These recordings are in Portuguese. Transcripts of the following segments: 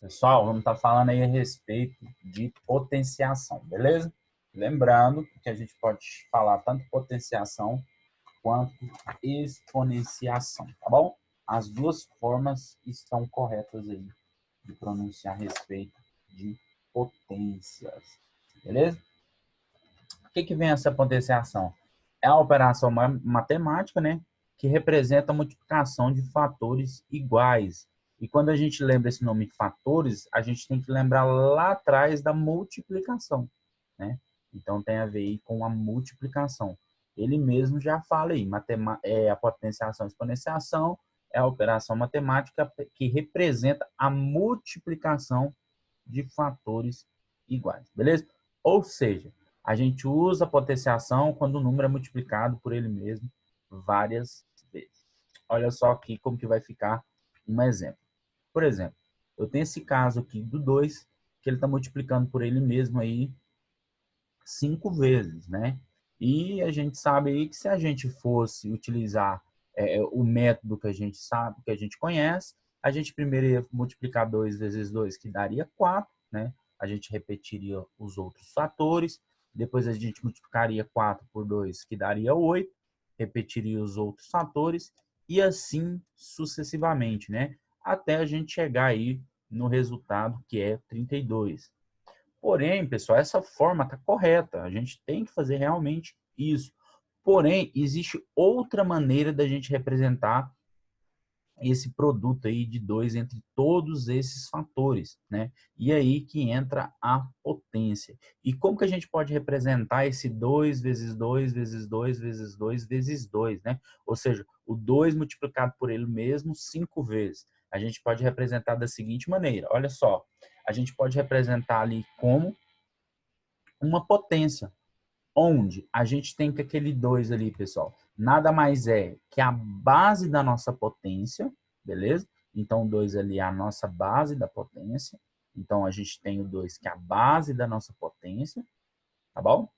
Pessoal, vamos estar falando aí a respeito de potenciação, beleza? Lembrando que a gente pode falar tanto potenciação quanto exponenciação, tá bom? As duas formas estão corretas aí de pronunciar a respeito de potências, beleza? O que vem essa potenciação? É a operação matemática, né, que representa a multiplicação de fatores iguais. E quando a gente lembra esse nome fatores, a gente tem que lembrar lá atrás da multiplicação, né? Então tem a ver aí com a multiplicação. Ele mesmo já fala aí, a potenciação e exponenciação é a operação matemática que representa a multiplicação de fatores iguais, beleza? Ou seja, a gente usa a potenciação quando o número é multiplicado por ele mesmo várias vezes. Olha só aqui como que vai ficar um exemplo. Por exemplo, eu tenho esse caso aqui do 2, que ele está multiplicando por ele mesmo aí 5 vezes, né? E a gente sabe aí que se a gente fosse utilizar o método que a gente sabe, que a gente conhece, a gente primeiro ia multiplicar 2 vezes 2, que daria 4, né? A gente repetiria os outros fatores, depois a gente multiplicaria 4 por 2, que daria 8, repetiria os outros fatores, e assim sucessivamente, né? Até a gente chegar aí no resultado que é 32. Porém, pessoal, essa forma está correta. A gente tem que fazer realmente isso. Porém, existe outra maneira da gente representar esse produto aí de 2 entre todos esses fatores, né? E aí que entra a potência. E como que a gente pode representar esse 2 vezes 2 vezes 2 vezes 2 vezes 2, né? Ou seja, o 2 multiplicado por ele mesmo 5 vezes. A gente pode representar da seguinte maneira. Olha só, a gente pode representar ali como uma potência, onde a gente tem que aquele 2 ali, pessoal, nada mais é que a base da nossa potência, beleza? Então, o 2 ali é a nossa base da potência. Então, a gente tem o 2 que é a base da nossa potência, tá bom?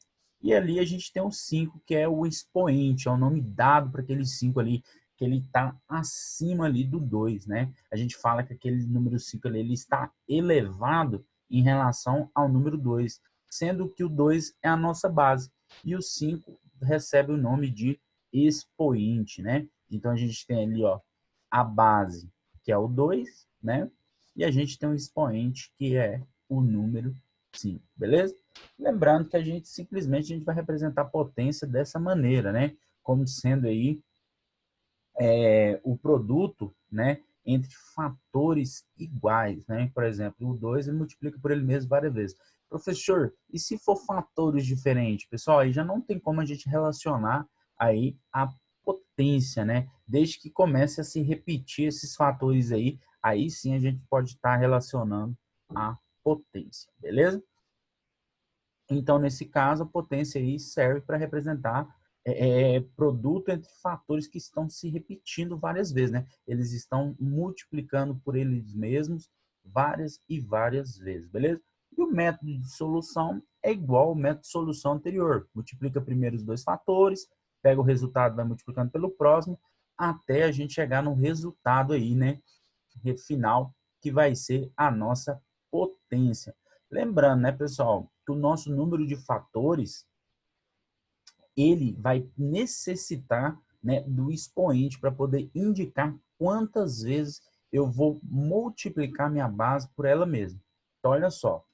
E ali a gente tem o 5, que é o expoente, é o nome dado para aquele 5 ali, que ele está acima ali do 2, né? A gente fala que aquele número 5 ali, ele está elevado em relação ao número 2, sendo que o 2 é a nossa base, e o 5 recebe o nome de expoente, né? Então a gente tem ali, ó, a base, que é o 2, né? E a gente tem um expoente, que é o número 5, beleza? Lembrando que a gente simplesmente vai representar a potência dessa maneira, né? Como sendo aí o produto, né, entre fatores iguais, né? Por exemplo, o 2 ele multiplica por ele mesmo várias vezes. Professor, e se for fatores diferentes? Pessoal, aí já não tem como a gente relacionar aí a potência, né? Desde que comece a se repetir esses fatores aí sim a gente pode estar relacionando a potência, beleza? Então, nesse caso, a potência aí serve para representar produto entre fatores que estão se repetindo várias vezes, né? Eles estão multiplicando por eles mesmos várias e várias vezes, beleza? E o método de solução é igual ao método de solução anterior. Multiplica primeiro os dois fatores, pega o resultado, vai multiplicando pelo próximo, até a gente chegar no resultado aí, né? Final, que vai ser a nossa potência. Lembrando, né, pessoal, que o nosso número de fatores, ele vai necessitar, né, do expoente para poder indicar quantas vezes eu vou multiplicar minha base por ela mesma. Então, olha só,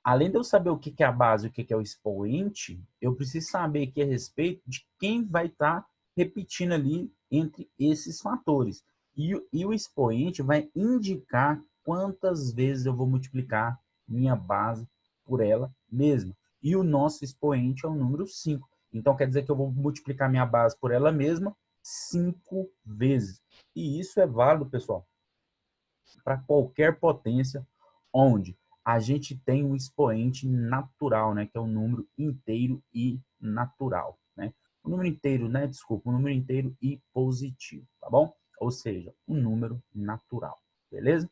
além de eu saber o que é a base e o que é o expoente, eu preciso saber aqui a respeito de quem vai estar repetindo ali entre esses fatores. E o expoente vai indicar quantas vezes eu vou multiplicar minha base por ela mesma. E o nosso expoente é o número 5. Então, quer dizer que eu vou multiplicar minha base por ela mesma 5 vezes. E isso é válido, pessoal, para qualquer potência onde a gente tem um expoente natural, né, que é o número inteiro e natural, né? O número inteiro, né, desculpa, o número inteiro e positivo, tá bom? Ou seja, um número natural, beleza?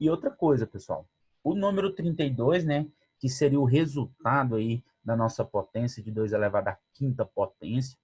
E outra coisa, pessoal, o número 32, né, que seria o resultado aí da nossa potência de 2 elevado à quinta potência,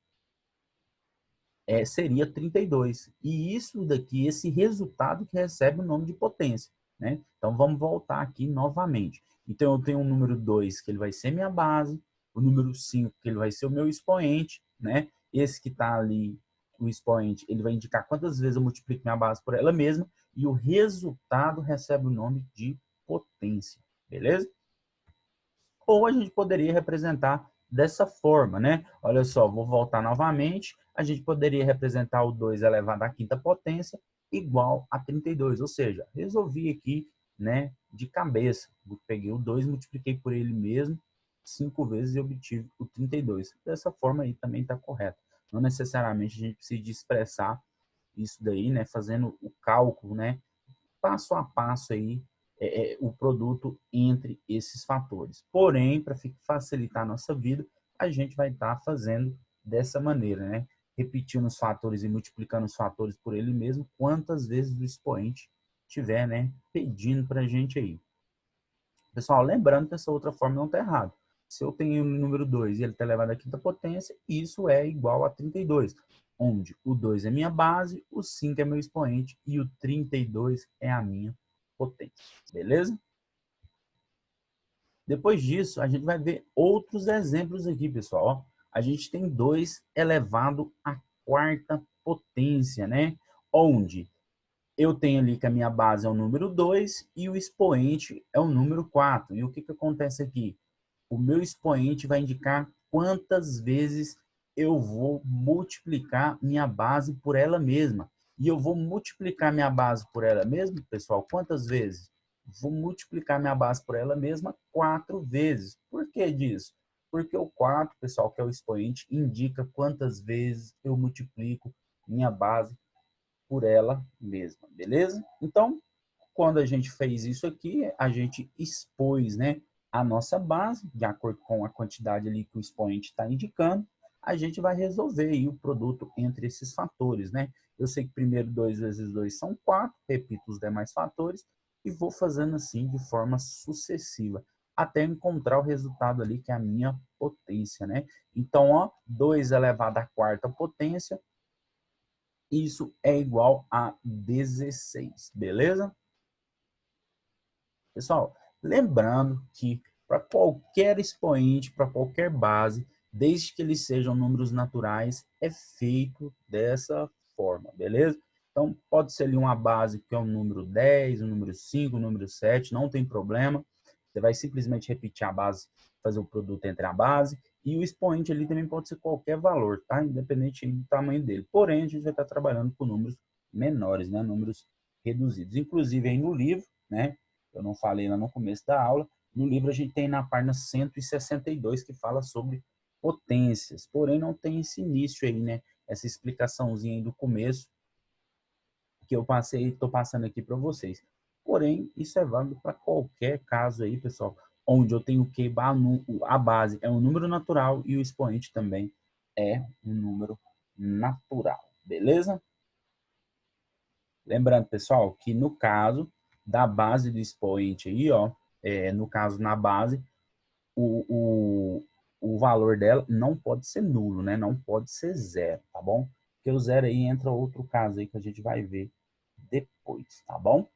seria 32. E isso daqui, esse resultado que recebe o nome de potência, né? Então, vamos voltar aqui novamente. Então, eu tenho o número 2, que ele vai ser minha base, o número 5, que ele vai ser o meu expoente, né? Esse que está ali, o expoente, ele vai indicar quantas vezes eu multiplico minha base por ela mesma, e o resultado recebe o nome de potência, beleza? Ou a gente poderia representar dessa forma, né? Olha só, vou voltar novamente. A gente poderia representar o 2 elevado à quinta potência igual a 32, ou seja, resolvi aqui, né, de cabeça. Eu peguei o 2, multipliquei por ele mesmo 5 vezes e obtive o 32. Dessa forma aí também está correto. Não necessariamente a gente precisa expressar isso daí, né, fazendo o cálculo, né, passo a passo aí o produto entre esses fatores. Porém, para facilitar a nossa vida, a gente vai estar fazendo dessa maneira, né? Repetindo os fatores e multiplicando os fatores por ele mesmo, quantas vezes o expoente tiver, né, pedindo para a gente aí. Pessoal, lembrando que essa outra forma não está errada. Se eu tenho o número 2 e ele está elevado à quinta potência, isso é igual a 32, onde o 2 é minha base, o 5 é meu expoente e o 32 é a minha potência. Beleza? Depois disso, a gente vai ver outros exemplos aqui, pessoal. A gente tem 2 elevado à quarta potência, né? Onde eu tenho ali que a minha base é o número 2 e o expoente é o número 4. E o que acontece aqui? O meu expoente vai indicar quantas vezes eu vou multiplicar minha base por ela mesma. E eu vou multiplicar minha base por ela mesma, pessoal, quantas vezes? Vou multiplicar minha base por ela mesma 4 vezes. Por que disso? Porque o 4, pessoal, que é o expoente, indica quantas vezes eu multiplico minha base por ela mesma, beleza? Então, quando a gente fez isso aqui, a gente expôs, né, a nossa base, de acordo com a quantidade ali que o expoente está indicando, a gente vai resolver aí o produto entre esses fatores, né? Eu sei que primeiro 2 vezes 2 são 4, repito os demais fatores, e vou fazendo assim de forma sucessiva, até encontrar o resultado ali, que é a minha potência, né? Então, ó, 2 elevado à quarta potência, isso é igual a 16, beleza? Pessoal, lembrando que para qualquer expoente, para qualquer base, desde que eles sejam números naturais, é feito dessa forma, beleza? Então, pode ser ali uma base que é um número 10, um número 5, um número 7, não tem problema. Você vai simplesmente repetir a base, fazer o produto entre a base, e o expoente ali também pode ser qualquer valor, tá? Independente do tamanho dele. Porém, a gente vai estar trabalhando com números menores, né? Números reduzidos. Inclusive, aí no livro, né? Eu não falei lá no começo da aula, no livro a gente tem na página 162 que fala sobre potências, porém não tem esse início aí, né? Essa explicaçãozinha aí do começo que eu passei, estou passando aqui para vocês. Porém, isso é válido para qualquer caso aí, pessoal, onde eu tenho que a base é um número natural e o expoente também é um número natural, beleza? Lembrando, pessoal, que no caso da base do expoente aí, ó, no caso na base, o, o valor dela não pode ser nulo, né? Não pode ser zero, tá bom? Porque o zero aí entra outro caso aí que a gente vai ver depois, tá bom?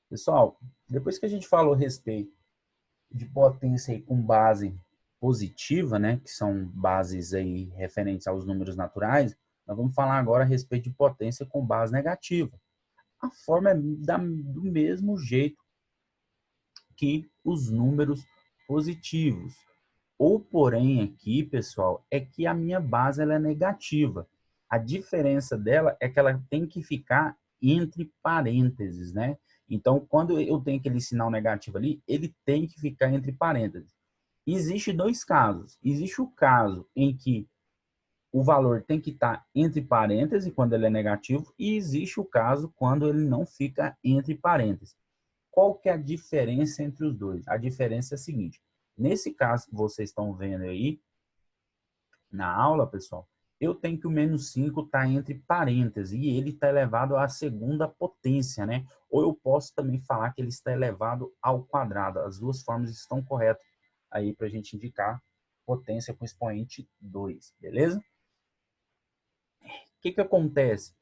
Pessoal, depois que a gente falou a respeito de potência aí com base positiva, né? Que são bases aí referentes aos números naturais, nós vamos falar agora a respeito de potência com base negativa. A forma é do mesmo jeito que os números positivos. O porém aqui, pessoal, é que a minha base ela é negativa. A diferença dela é que ela tem que ficar entre parênteses, né? Então, quando eu tenho aquele sinal negativo ali, ele tem que ficar entre parênteses. Existe dois casos. Existe o caso em que o valor tem que estar entre parênteses quando ele é negativo e existe o caso quando ele não fica entre parênteses. Qual que é a diferença entre os dois? A diferença é a seguinte: nesse caso que vocês estão vendo aí na aula, pessoal, eu tenho que o menos 5 está entre parênteses e ele está elevado à segunda potência, né? Ou eu posso também falar que ele está elevado ao quadrado. As duas formas estão corretas aí para a gente indicar potência com expoente 2, beleza? O que acontece?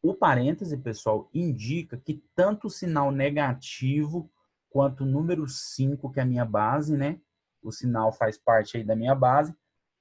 O parêntese, pessoal, indica que tanto o sinal negativo quanto o número 5, que é a minha base, né? O sinal faz parte aí da minha base,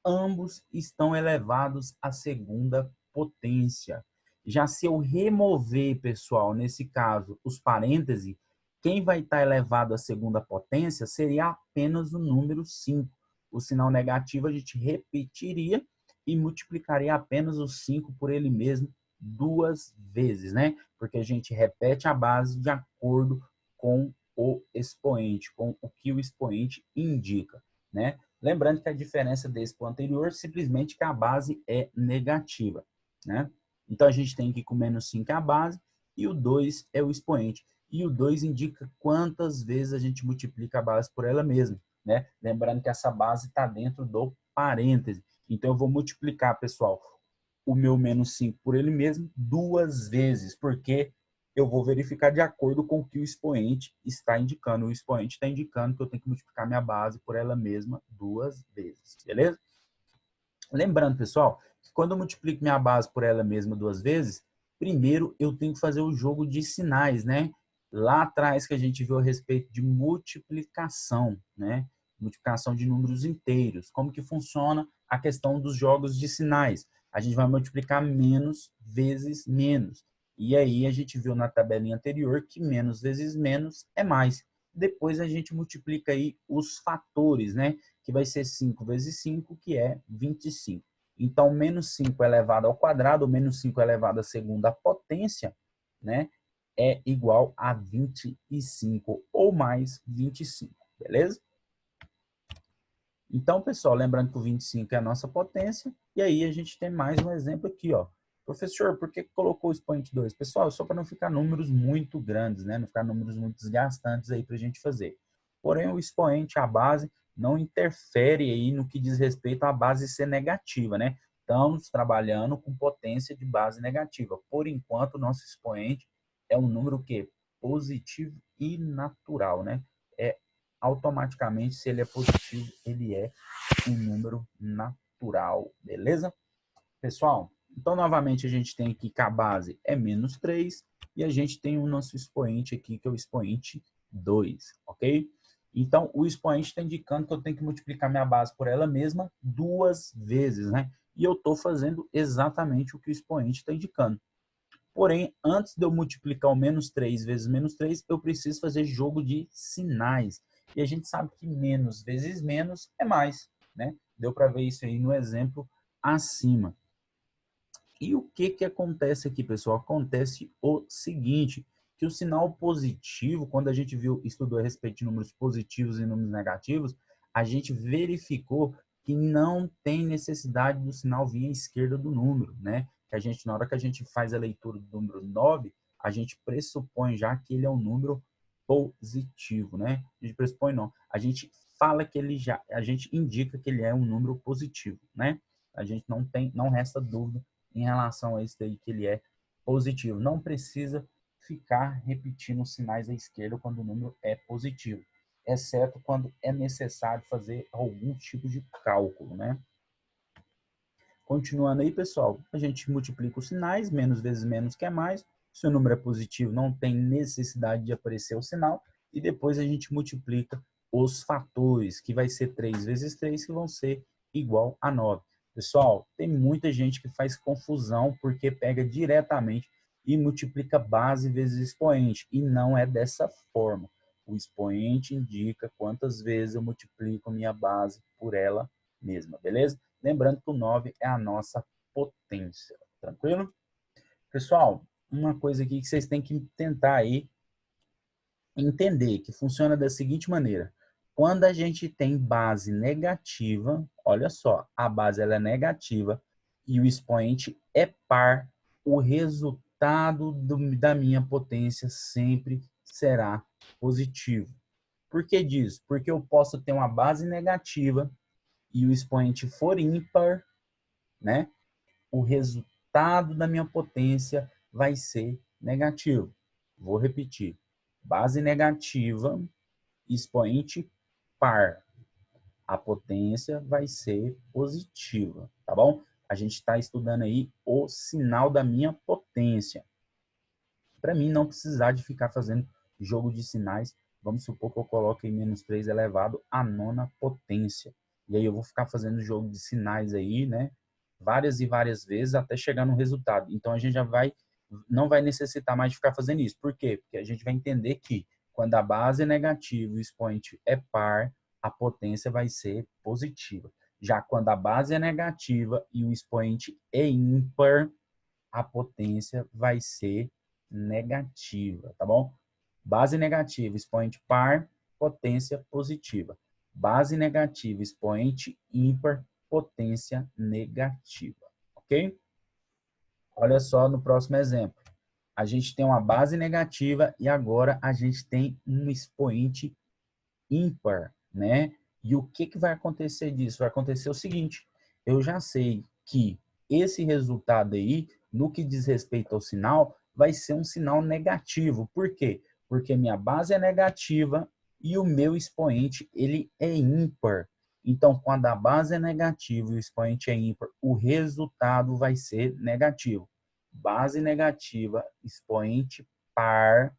ambos estão elevados à segunda potência. Já se eu remover, pessoal, nesse caso, os parênteses, quem vai estar elevado à segunda potência seria apenas o número 5. O sinal negativo a gente repetiria e multiplicaria apenas o 5 por ele mesmo duas vezes, né? Porque a gente repete a base de acordo com o expoente, com o que o expoente indica, né? Lembrando que a diferença desse para o anterior, simplesmente que a base é negativa, né? Então, a gente tem que com menos 5 é a base e o 2 é o expoente. E o 2 indica quantas vezes a gente multiplica a base por ela mesma, né? Lembrando que essa base está dentro do parêntese. Então, eu vou multiplicar, pessoal, o meu menos 5 por ele mesmo duas vezes, porque eu vou verificar de acordo com o que o expoente está indicando. O expoente está indicando que eu tenho que multiplicar minha base por ela mesma duas vezes, beleza? Lembrando, pessoal, que quando eu multiplico minha base por ela mesma duas vezes, primeiro eu tenho que fazer o jogo de sinais, né? Lá atrás que a gente viu a respeito de multiplicação, né? Multiplicação de números inteiros. Como que funciona a questão dos jogos de sinais? A gente vai multiplicar menos vezes menos. E aí a gente viu na tabelinha anterior que menos vezes menos é mais. Depois a gente multiplica aí os fatores, né? Que vai ser 5 vezes 5, que é 25. Então, menos 5 elevado ao quadrado, menos 5 elevado à segunda potência, né? É igual a 25, ou mais 25, beleza? Então, pessoal, lembrando que o 25 é a nossa potência, e aí a gente tem mais um exemplo aqui, ó. Professor, por que colocou o expoente 2? Pessoal, só para não ficar números muito grandes, né? Não ficar números muito desgastantes aí para a gente fazer. Porém, o expoente, a base, não interfere aí no que diz respeito à base ser negativa, né? Estamos trabalhando com potência de base negativa. Por enquanto, o nosso expoente é um número que positivo e natural, né? É automaticamente, se ele é positivo, ele é um número natural, beleza? Pessoal, então novamente a gente tem aqui que a base é menos 3 e a gente tem o nosso expoente aqui, que é o expoente 2, ok? Então, o expoente está indicando que eu tenho que multiplicar minha base por ela mesma duas vezes, né? E eu estou fazendo exatamente o que o expoente está indicando. Porém, antes de eu multiplicar o menos 3 vezes menos 3, eu preciso fazer jogo de sinais. E a gente sabe que menos vezes menos é mais, né? Deu para ver isso aí no exemplo acima. E o que acontece aqui, pessoal? Acontece o seguinte, que o sinal positivo, quando a gente estudou a respeito de números positivos e números negativos, a gente verificou que não tem necessidade do sinal vir à esquerda do número, né? Que a gente, na hora que a gente faz a leitura do número 9, a gente pressupõe já que ele é um número positivo, né? A gente pressupõe não. A gente fala que a gente indica que ele é um número positivo, né? A gente não resta dúvida em relação a isso daí, que ele é positivo. Não precisa ficar repetindo os sinais à esquerda quando o número é positivo, exceto quando é necessário fazer algum tipo de cálculo, né? Continuando aí, pessoal, a gente multiplica os sinais, menos vezes menos que é mais. Se o número é positivo, não tem necessidade de aparecer o sinal. E depois a gente multiplica os fatores, que vai ser 3 vezes 3, que vão ser igual a 9. Pessoal, tem muita gente que faz confusão porque pega diretamente e multiplica base vezes expoente. E não é dessa forma. O expoente indica quantas vezes eu multiplico minha base por ela mesma, beleza? Lembrando que o 9 é a nossa potência, tranquilo? Pessoal, uma coisa aqui que vocês têm que tentar aí entender, que funciona da seguinte maneira. Quando a gente tem base negativa, olha só, a base ela é negativa e o expoente é par, o resultado da minha potência sempre será positivo. Por que disso? Porque eu posso ter uma base negativa e o expoente for ímpar, né? O resultado da minha potência vai ser negativo. Vou repetir. Base negativa, expoente par. A potência vai ser positiva, tá bom? A gente está estudando aí o sinal da minha potência. para mim não precisar de ficar fazendo jogo de sinais. Vamos supor que eu coloque menos 3 elevado à nona potência. E aí eu vou ficar fazendo jogo de sinais aí, né? Várias e várias vezes até chegar no resultado. Então a gente já não vai necessitar mais de ficar fazendo isso. Por quê? Porque a gente vai entender que quando a base é negativa e o expoente é par, a potência vai ser positiva. Já quando a base é negativa e o expoente é ímpar, a potência vai ser negativa, tá bom? Base negativa, expoente par, potência positiva. Base negativa, expoente ímpar, potência negativa, ok? Olha só no próximo exemplo. A gente tem uma base negativa e agora a gente tem um expoente ímpar, né? E o que vai acontecer disso? Vai acontecer o seguinte, eu já sei que esse resultado aí, no que diz respeito ao sinal, vai ser um sinal negativo. Por quê? Porque minha base é negativa e o meu expoente, ele é ímpar. Então, quando a base é negativa e o expoente é ímpar, o resultado vai ser negativo. Base negativa, expoente par,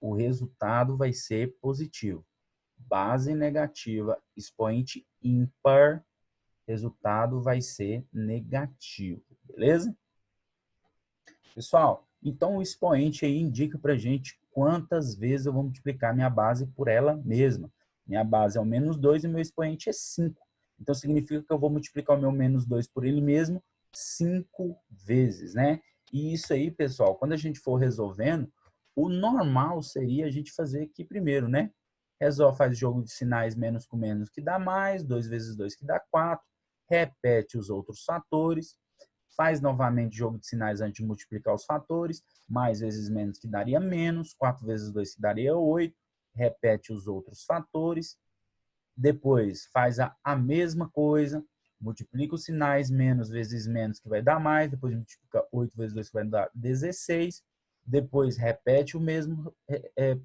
o resultado vai ser positivo. Base negativa, expoente ímpar, resultado vai ser negativo, beleza? Pessoal, então o expoente aí indica para gente quantas vezes eu vou multiplicar minha base por ela mesma. Minha base é o menos 2 e meu expoente é 5. Então significa que eu vou multiplicar o meu menos 2 por ele mesmo 5 vezes, né? E isso aí, pessoal, quando a gente for resolvendo, o normal seria a gente fazer aqui primeiro, né? Resolve, faz jogo de sinais menos com menos que dá mais, 2 vezes 2 que dá 4, repete os outros fatores, faz novamente jogo de sinais antes de multiplicar os fatores, mais vezes menos que daria menos, 4 vezes 2 que daria 8, repete os outros fatores, depois faz a mesma coisa, multiplica os sinais, menos vezes menos que vai dar mais, depois multiplica 8 vezes 2 que vai dar 16, depois repete o mesmo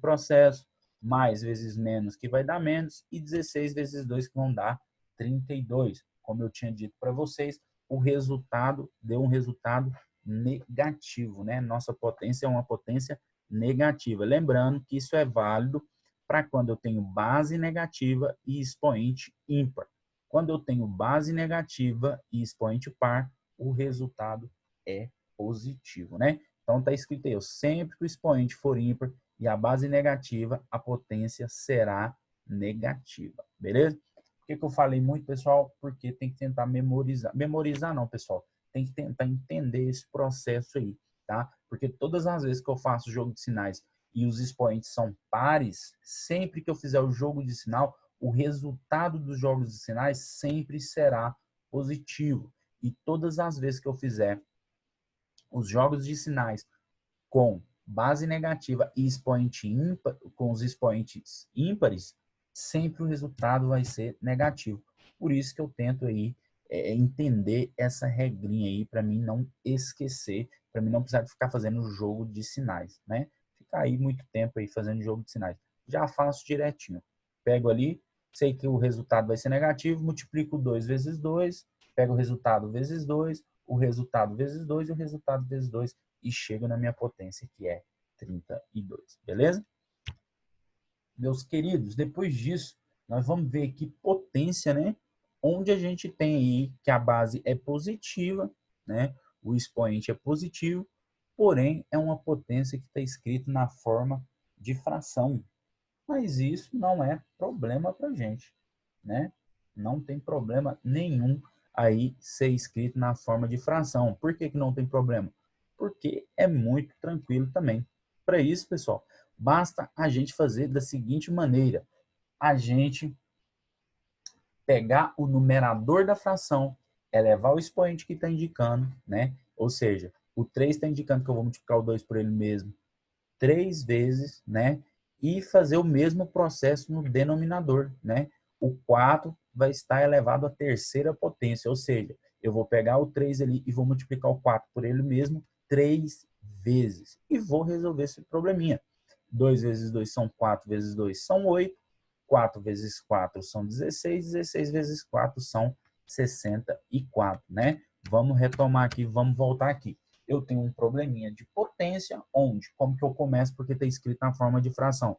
processo, mais vezes menos que vai dar menos, e 16 vezes 2 que vão dar 32. Como eu tinha dito para vocês, o resultado deu um resultado negativo, né? Nossa potência é uma potência negativa. Lembrando que isso é válido para quando eu tenho base negativa e expoente ímpar. Quando eu tenho base negativa e expoente par, o resultado é positivo, né? Então está escrito aí, sempre que o expoente for ímpar e a base negativa, a potência será negativa, beleza? Por que eu falei muito, pessoal? Porque tem que tentar memorizar. Memorizar não, pessoal. Tem que tentar entender esse processo aí, tá? Porque todas as vezes que eu faço jogo de sinais e os expoentes são pares, sempre que eu fizer o jogo de sinal, o resultado dos jogos de sinais sempre será positivo. E todas as vezes que eu fizer os jogos de sinais com base negativa e expoente ímpar, com os expoentes ímpares, sempre o resultado vai ser negativo. Por isso que eu tento aí entender essa regrinha aí para mim não esquecer, para mim não precisar ficar fazendo jogo de sinais, né? Ficar aí muito tempo aí fazendo jogo de sinais. Já faço direitinho. Pego ali, sei que o resultado vai ser negativo, multiplico 2 vezes 2, pego o resultado vezes 2, o resultado vezes 2 e o resultado vezes 2 e chego na minha potência, que é 32, beleza? Meus queridos, depois disso, nós vamos ver aqui potência, né? Onde a gente tem aí que a base é positiva, né? O expoente é positivo, porém é uma potência que está escrito na forma de fração. Mas isso não é problema para a gente, né? Não tem problema nenhum aí ser escrito na forma de fração. Por que não tem problema? Porque é muito tranquilo também. Para isso, pessoal, basta a gente fazer da seguinte maneira. A gente pegar o numerador da fração, elevar o expoente que está indicando, né? Ou seja, o 3 está indicando que eu vou multiplicar o 2 por ele mesmo 3 vezes, né? E fazer o mesmo processo no denominador, né? O 4 vai estar elevado à terceira potência, ou seja, eu vou pegar o 3 ali e vou multiplicar o 4 por ele mesmo 3 vezes. E vou resolver esse probleminha. 2 vezes 2 são 4, vezes 2 são 8, 4 vezes 4 são 16, 16 vezes 4 são 64, né? Vamos retomar aqui, vamos voltar aqui. eu tenho um probleminha de potência, onde? Como que eu começo? Porque está escrito na forma de fração.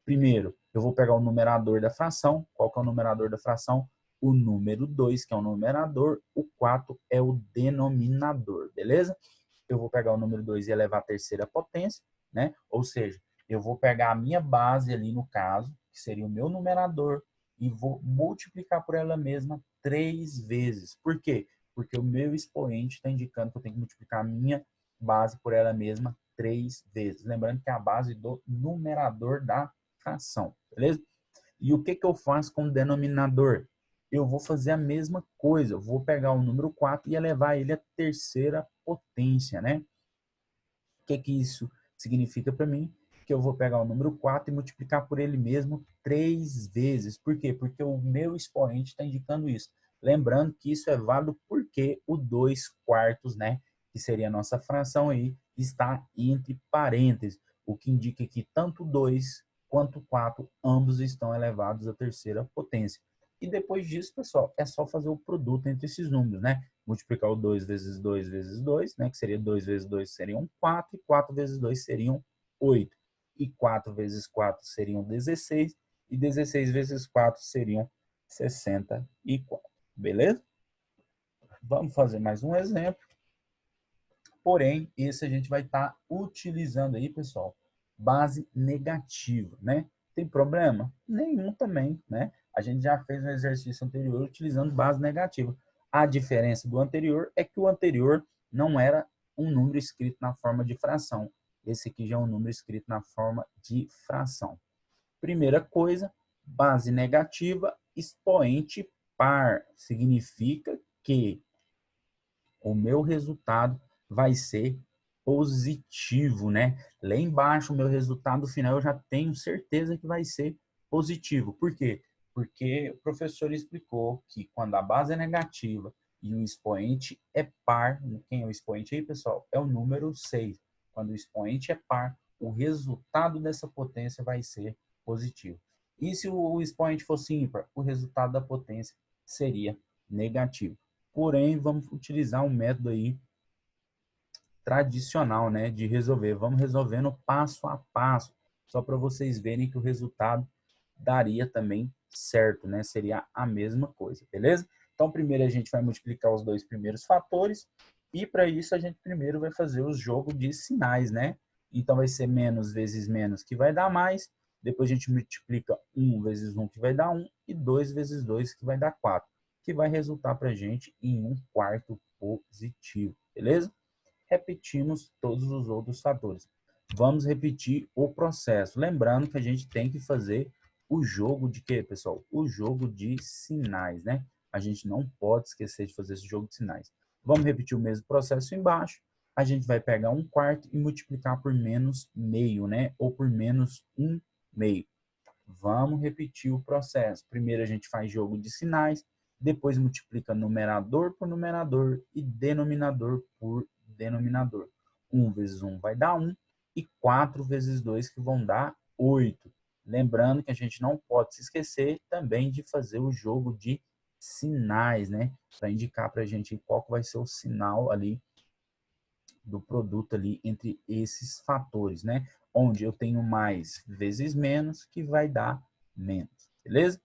Primeiro, eu vou pegar o numerador da fração. Qual que é o numerador da fração? O número 2, que é o numerador, o 4 é o denominador, beleza? Eu vou pegar o número 2 e elevar a terceira potência, né? Ou seja, eu vou pegar a minha base ali no caso, que seria o meu numerador, e vou multiplicar por ela mesma 3 vezes. Por quê? Porque o meu expoente está indicando que eu tenho que multiplicar a minha base por ela mesma 3 vezes. Lembrando que é a base do numerador da fração, beleza? E o que que eu faço com o denominador? Eu vou fazer a mesma coisa, eu vou pegar o número 4 e elevar ele à terceira potência, né? O que que isso significa para mim? Que eu vou pegar o número 4 e multiplicar por ele mesmo 3 vezes. Por quê? Porque o meu expoente está indicando isso. Lembrando que isso é válido porque o 2 quartos, né, que seria a nossa fração aí, está entre parênteses, o que indica que tanto 2 quanto 4, ambos estão elevados à terceira potência. E depois disso, pessoal, é só fazer o produto entre esses números, né? Multiplicar o 2 vezes 2 vezes 2, né? Que seria 2 vezes 2 seriam 4, e 4 vezes 2 seriam 8. E 4 vezes 4 seriam 16, e 16 vezes 4 seriam 64. Beleza? Vamos fazer mais um exemplo. Porém, esse a gente vai estar utilizando aí, pessoal, base negativa, né? Tem problema? Nenhum também, né? A gente já fez um exercício anterior utilizando base negativa. A diferença do anterior é que o anterior não era um número escrito na forma de fração. Esse aqui já é um número escrito na forma de fração. Primeira coisa, base negativa, expoente par. Significa que o meu resultado vai ser positivo, né? Lá embaixo, o meu resultado final, eu já tenho certeza que vai ser positivo. Por quê? Porque o professor explicou que quando a base é negativa e o expoente é par, quem é o expoente aí, pessoal? É o número 6. Quando o expoente é par, o resultado dessa potência vai ser positivo. E se o expoente fosse ímpar, o resultado da potência seria negativo. Porém, vamos utilizar um método aí tradicional, né, de resolver. Vamos resolvendo passo a passo, só para vocês verem que o resultado daria também certo, né? Seria a mesma coisa, beleza? Então, primeiro a gente vai multiplicar os dois primeiros fatores e para isso a gente primeiro vai fazer o jogo de sinais, né? Então vai ser menos vezes menos que vai dar mais, depois a gente multiplica 1 vezes 1 que vai dar 1 e 2 vezes 2 que vai dar 4, que vai resultar para a gente em 1/4 positivo, beleza? Repetimos todos os outros fatores. Vamos repetir o processo. Lembrando que a gente tem que fazer o jogo de quê, pessoal? O jogo de sinais, né? A gente não pode esquecer de fazer esse jogo de sinais. Vamos repetir o mesmo processo embaixo. A gente vai pegar 1/4 e multiplicar por menos meio, né? Ou por menos 1/2. Vamos repetir o processo. Primeiro a gente faz jogo de sinais, depois multiplica numerador por numerador e denominador por denominador. 1 vezes 1 vai dar 1 e 4 vezes 2 que vão dar 8. Lembrando que a gente não pode se esquecer também de fazer o jogo de sinais, né? Para indicar para a gente qual que vai ser o sinal ali do produto ali entre esses fatores, né? Onde eu tenho mais vezes menos, que vai dar menos, beleza?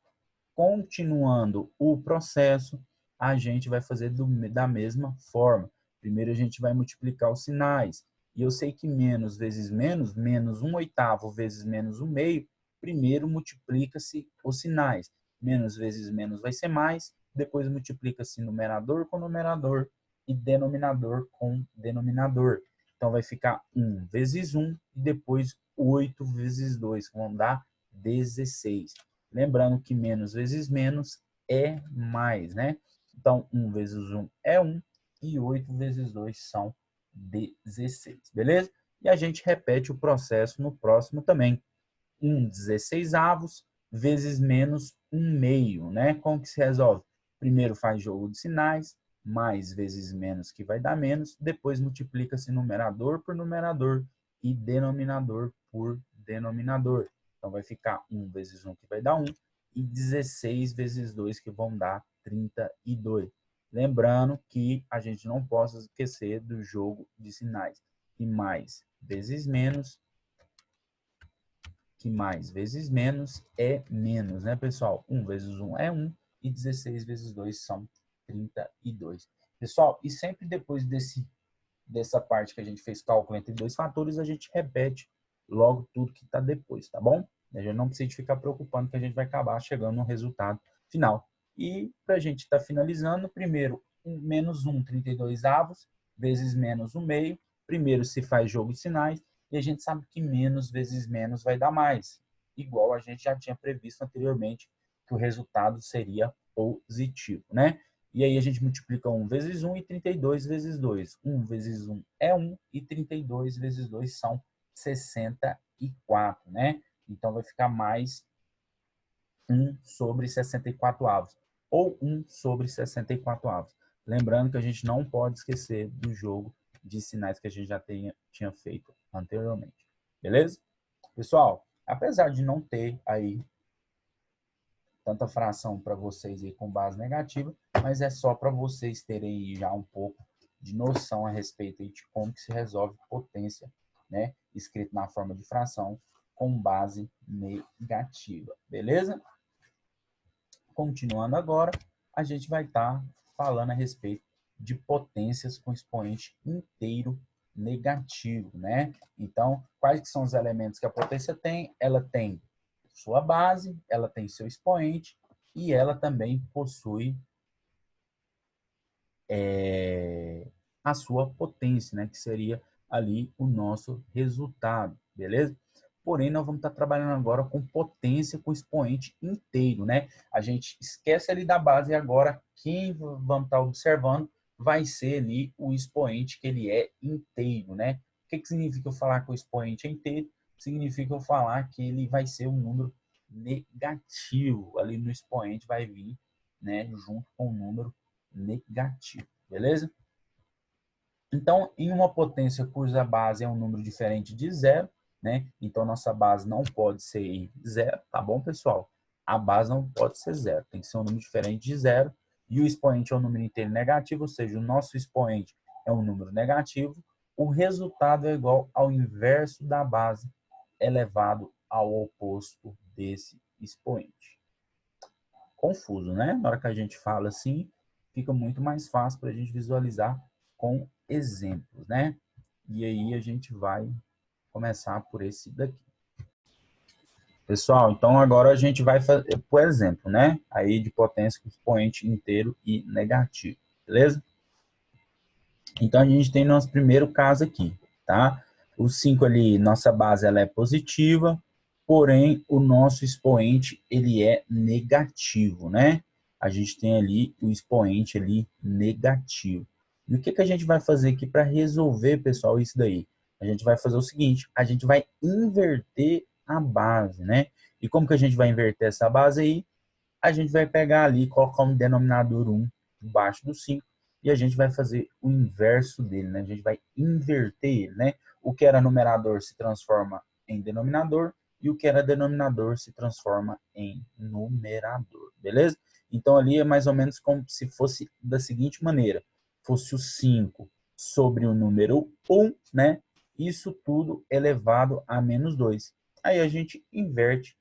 Continuando o processo, a gente vai fazer da mesma forma. Primeiro a gente vai multiplicar os sinais. E eu sei que menos vezes menos, menos 1/8 vezes menos 1/2, primeiro multiplica-se os sinais. Menos vezes menos vai ser mais, depois multiplica-se numerador com numerador e denominador com denominador. Então vai ficar 1 vezes 1 e depois 8 vezes 2, que vão dar 16. Lembrando que menos vezes menos é mais, né? Então, 1 vezes 1 é 1 e 8 vezes 2 são 16, beleza? E a gente repete o processo no próximo também. 1/16 vezes menos 1/2, né? Como que se resolve? Primeiro faz jogo de sinais, mais vezes menos que vai dar menos, depois multiplica-se numerador por numerador e denominador por denominador. Então vai ficar 1 vezes 1 que vai dar 1 e 16 vezes 2 que vão dar 32. Lembrando que a gente não pode esquecer do jogo de sinais. Que mais vezes menos, que mais vezes menos é menos, né, pessoal? 1 vezes 1 é 1 e 16 vezes 2 são 32. Pessoal, e sempre depois dessa parte que a gente fez cálculo entre dois fatores, a gente repete logo tudo que está depois, tá bom? A gente não precisa ficar preocupando que a gente vai acabar chegando no resultado final. E para a gente estar finalizando, primeiro, menos 1, 32 avos, vezes menos 1 meio. Primeiro se faz jogo de sinais, e a gente sabe que menos vezes menos vai dar mais. Igual a gente já tinha previsto anteriormente, que o resultado seria positivo, né? E aí a gente multiplica 1 vezes 1 e 32 vezes 2. 1 vezes 1 é 1 e 32 vezes 2 são 64, né? Então vai ficar mais 1 sobre 64 avos. Ou 1 sobre 64 avos. Lembrando que a gente não pode esquecer do jogo de sinais que a gente já tinha feito anteriormente. Beleza? Pessoal, apesar de não ter aí tanta fração para vocês aí com base negativa, mas é só para vocês terem já um pouco de noção a respeito aí de como que se resolve potência, né, escrito na forma de fração com base negativa, beleza? Continuando agora, a gente vai estar falando a respeito de potências com expoente inteiro negativo, né? Então, quais que são os elementos que a potência tem? Ela tem sua base, ela tem seu expoente e ela também possui a sua potência, né? Que seria ali o nosso resultado, beleza? Porém, nós vamos estar trabalhando agora com potência com expoente inteiro, né? A gente esquece ali da base e agora quem vamos estar observando vai ser ali o expoente que ele é inteiro, né? O que significa eu falar que o expoente é inteiro? Significa eu falar que ele vai ser um número negativo. Ali no expoente vai vir, né, junto com o número negativo, beleza? Então, em uma potência cuja base é um número diferente de zero, né? Então, nossa base não pode ser zero, tá bom, pessoal? A base não pode ser zero, tem que ser um número diferente de zero. E o expoente é um número inteiro negativo, ou seja, o nosso expoente é um número negativo. O resultado é igual ao inverso da base elevado ao oposto desse expoente. Confuso, né? Na hora que a gente fala assim, fica muito mais fácil para a gente visualizar com exemplos, né? E aí a gente vai começar por esse daqui. Pessoal, então agora a gente vai fazer, por exemplo, né? Aí de potência com expoente inteiro e negativo, beleza? Então a gente tem nosso primeiro caso aqui, tá? O 5 ali, nossa base ela é positiva, porém o nosso expoente ele é negativo, né? A gente tem ali o expoente ali negativo. E o que que a gente vai fazer aqui para resolver, pessoal, isso daí? A gente vai fazer o seguinte, a gente vai inverter a base, né? E como que a gente vai inverter essa base aí? A gente vai pegar ali, colocar um denominador 1 embaixo do 5 e a gente vai fazer o inverso dele, né? A gente vai inverter ele, né? O que era numerador se transforma em denominador e o que era denominador se transforma em numerador, beleza? Então ali é mais ou menos como se fosse da seguinte maneira, fosse o 5 sobre o número 1, né? Isso tudo elevado a menos 2. Aí a gente inverte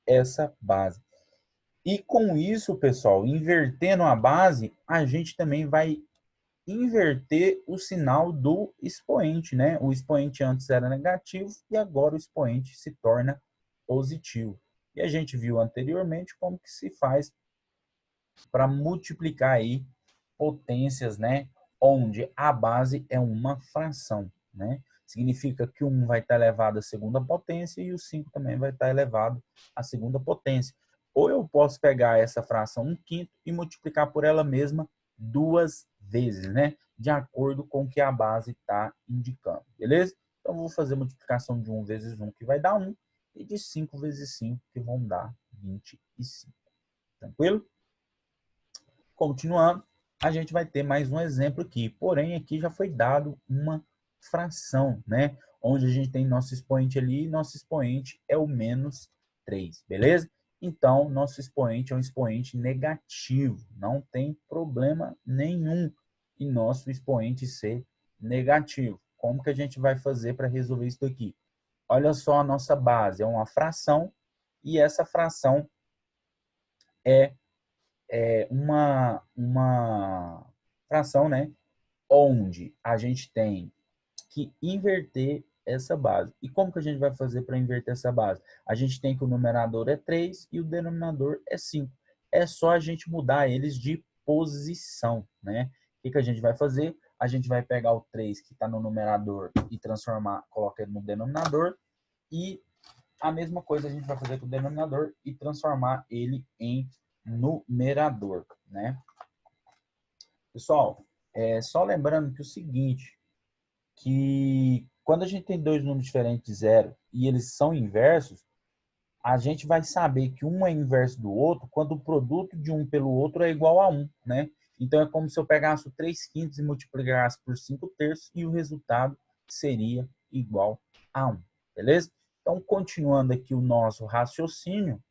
essa base. E com isso, pessoal, invertendo a base, a gente também vai inverter o sinal do expoente, né? O expoente antes era negativo e agora o expoente se torna positivo. E a gente viu anteriormente como que se faz para multiplicar aí potências, né? Onde a base é uma fração, né? Significa que o 1 vai estar elevado à segunda potência e o 5 também vai estar elevado à segunda potência. Ou eu posso pegar essa fração 1/5 e multiplicar por ela mesma 2 vezes, né? De acordo com o que a base está indicando, beleza? Então, eu vou fazer a multiplicação de 1 vezes 1, que vai dar 1, e de 5 vezes 5, que vão dar 25. Tranquilo? Continuando, a gente vai ter mais um exemplo aqui. Porém, aqui já foi dado uma fração, né? Onde a gente tem nosso expoente ali, e nosso expoente é o menos 3, beleza? então nosso expoente é um expoente negativo. Não tem problema nenhum em nosso expoente ser negativo. Como que a gente vai fazer para resolver isso aqui? Olha só a nossa base, é uma fração, e essa fração é uma fração, né, onde a gente tem que inverter essa base. E como que a gente vai fazer para inverter essa base? A gente tem que o numerador é 3 e o denominador é 5. É só a gente mudar eles de posição, né? O que que a gente vai fazer? A gente vai pegar o 3 que está no numerador e transformar, colocar ele no denominador, e a mesma coisa a gente vai fazer com o denominador e transformar ele em numerador, né? Pessoal, só lembrando que o seguinte, que quando a gente tem dois números diferentes de zero e eles são inversos, a gente vai saber que um é inverso do outro quando o produto de um pelo outro é igual a 1, né? Então, é como se eu pegasse o 3/5 e multiplicasse por 5/3 e o resultado seria igual a 1, beleza? Então, continuando aqui o nosso raciocínio,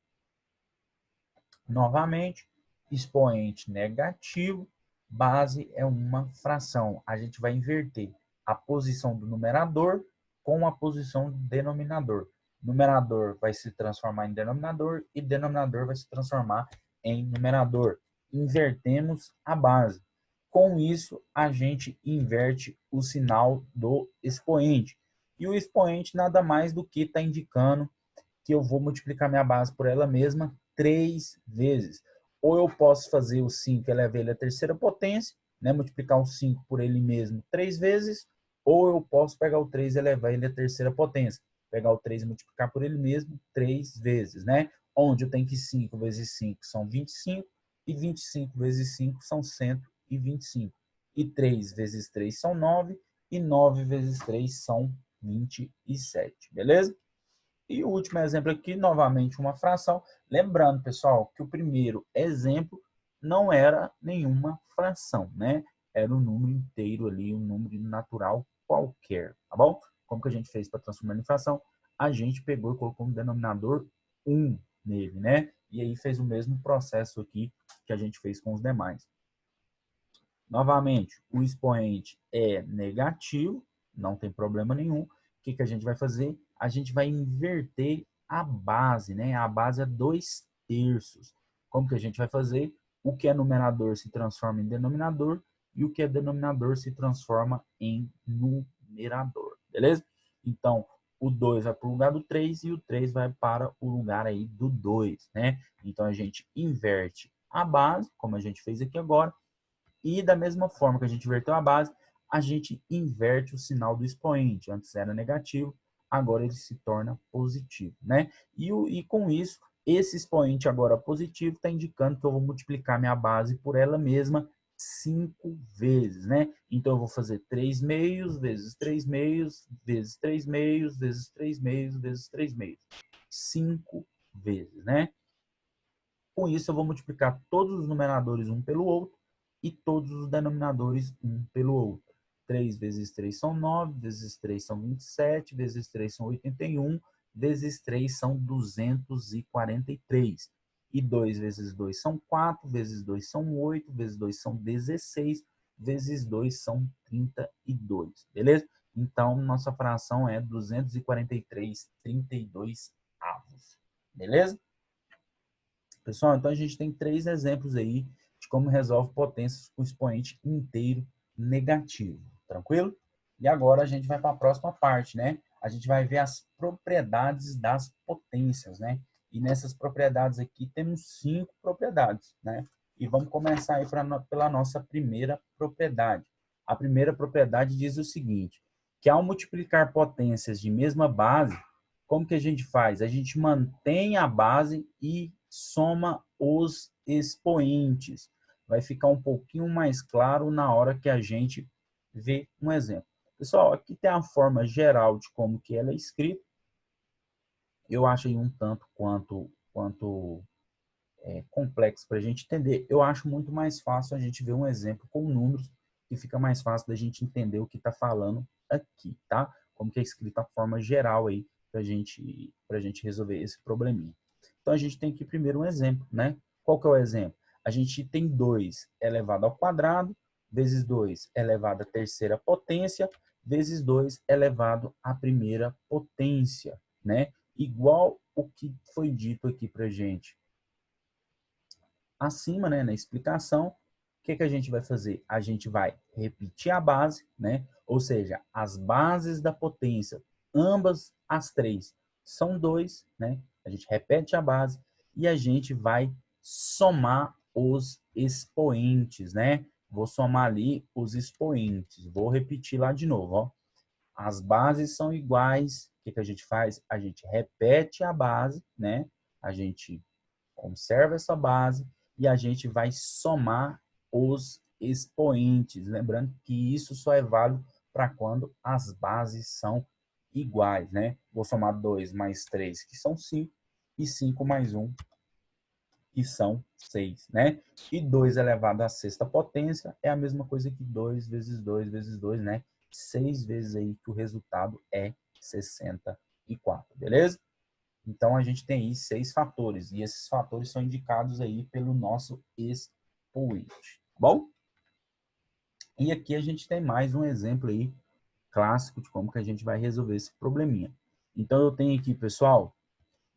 novamente, expoente negativo, base é uma fração. A gente vai inverter a posição do numerador com a posição do denominador. Numerador vai se transformar em denominador e denominador vai se transformar em numerador. Invertemos a base. Com isso, a gente inverte o sinal do expoente. E o expoente nada mais do que está indicando que eu vou multiplicar minha base por ela mesma 3 vezes. Ou eu posso fazer o 5 elevado à terceira potência, né, multiplicar o 5 por ele mesmo 3 vezes, ou eu posso pegar o 3 e elevar ele à terceira potência. Pegar o 3 e multiplicar por ele mesmo 3 vezes, né? Onde eu tenho que 5 vezes 5 são 25, e 25 vezes 5 são 125. E 3 vezes 3 são 9, e 9 vezes 3 são 27, beleza? E o último exemplo aqui, novamente uma fração. Lembrando, pessoal, que o primeiro exemplo não era nenhuma fração, né? Era um número inteiro ali, um número natural qualquer, tá bom? Como que a gente fez para transformar em fração? A gente pegou e colocou um denominador 1 nele, né? E aí fez o mesmo processo aqui que a gente fez com os demais. Novamente, o expoente é negativo, não tem problema nenhum. O que que a gente vai fazer? A gente vai inverter a base, né? A base é 2/3. Como que a gente vai fazer? O que é numerador se transforma em denominador e o que é denominador se transforma em numerador, beleza? Então, o 2 vai para o lugar do 3 e o 3 vai para o lugar aí do 2, né? Então, a gente inverte a base, como a gente fez aqui agora, e da mesma forma que a gente inverteu a base, a gente inverte o sinal do expoente. Antes era negativo, agora ele se torna positivo, né? E com isso, esse expoente agora positivo está indicando que eu vou multiplicar minha base por ela mesma 5 vezes, né? Então, eu vou fazer 3 meios, vezes 3 meios, vezes 3 meios, vezes 3 meios, vezes 3 meios. 5 vezes, né? Com isso, eu vou multiplicar todos os numeradores um pelo outro e todos os denominadores um pelo outro. 3 vezes 3 são 9, vezes 3 são 27, vezes 3 são 81, vezes 3 são 243. E 2 vezes 2 são 4, vezes 2 são 8, vezes 2 são 16, vezes 2 são 32. Beleza? Então, nossa fração é 243,32 avos. Beleza? Pessoal, então a gente tem 3 exemplos aí de como resolve potências com expoente inteiro negativo. Tranquilo? E agora a gente vai para a próxima parte, né? A gente vai ver as propriedades das potências, né? E nessas propriedades aqui temos 5 propriedades, né? E vamos começar aí pela nossa primeira propriedade. A primeira propriedade diz o seguinte, que ao multiplicar potências de mesma base, como que a gente faz? A gente mantém a base e soma os expoentes. Vai ficar um pouquinho mais claro na hora que a gente vê um exemplo. Pessoal, aqui tem a forma geral de como que ela é escrita. Eu achei um tanto quanto complexo para a gente entender. Eu acho muito mais fácil a gente ver um exemplo com números, que fica mais fácil da gente entender o que está falando aqui, tá? Como que é escrita a forma geral aí para a gente resolver esse probleminha. Então, a gente tem aqui primeiro um exemplo, né? Qual que é o exemplo? A gente tem 2 elevado ao quadrado, vezes 2 elevado à terceira potência, vezes 2 elevado à primeira potência, né? Igual o que foi dito aqui pra gente acima, né, na explicação. O que que a gente vai fazer? A gente vai repetir a base, né? Ou seja, as bases da potência, ambas as três, são 2, né? A gente repete a base e a gente vai somar os expoentes, né? Vou somar ali os expoentes. Vou repetir lá de novo, ó. As bases são iguais. O que que a gente faz? A gente repete a base, né? A gente conserva essa base e a gente vai somar os expoentes. Lembrando que isso só é válido para quando as bases são iguais, né? Vou somar 2 mais 3, que são 5, e 5 mais 1, que são 6, né? E 2 elevado à sexta potência é a mesma coisa que 2 vezes 2 vezes 2, né? 6 vezes aí que o resultado é 64, beleza? Então, a gente tem aí 6 fatores, e esses fatores são indicados aí pelo nosso expoente, tá bom? E aqui a gente tem mais um exemplo aí clássico de como que a gente vai resolver esse probleminha. Então, eu tenho aqui, pessoal,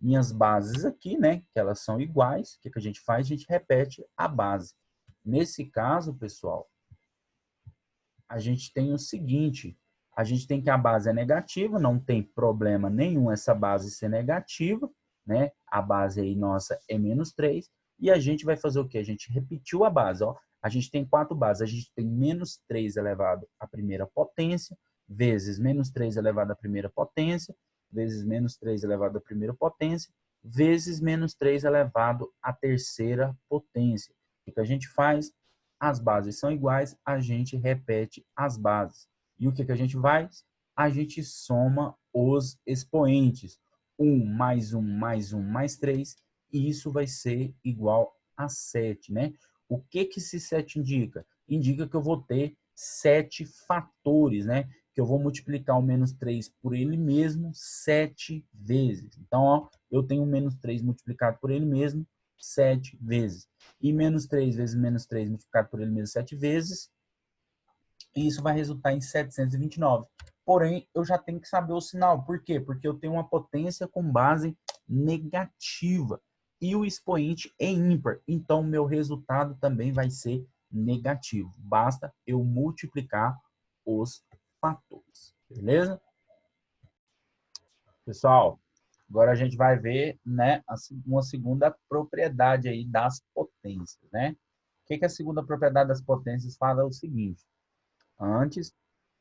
minhas bases aqui, né, que elas são iguais. O que que a gente faz? A gente repete a base. Nesse caso, pessoal, a gente tem o seguinte, a gente tem que a base é negativa, não tem problema nenhum essa base ser negativa, né? A base aí nossa é menos 3, e a gente vai fazer o quê? A gente repetiu a base, ó. A gente tem 4 bases, a gente tem menos 3 elevado à primeira potência, vezes menos 3 elevado à primeira potência, vezes menos 3 elevado à primeira potência, vezes menos 3 elevado à terceira potência. O que a gente faz? As bases são iguais, a gente repete as bases. E o que que a gente faz? A gente soma os expoentes. 1 mais 1 mais 1 mais 3, e isso vai ser igual a 7, né? O que que esse 7 indica? Indica que eu vou ter 7 fatores, né? Que eu vou multiplicar o menos 3 por ele mesmo 7 vezes. Então, ó, eu tenho menos 3 multiplicado por ele mesmo 7 vezes. E menos 3 vezes menos 3 multiplicado por ele mesmo 7 vezes, e isso vai resultar em 729. Porém, eu já tenho que saber o sinal. Por quê? Porque eu tenho uma potência com base negativa. E o expoente é ímpar. Então, meu resultado também vai ser negativo. Basta eu multiplicar os fatores. Beleza? Pessoal, agora a gente vai ver, né, uma segunda propriedade aí das potências, né? O que que a segunda propriedade das potências fala? É o seguinte: antes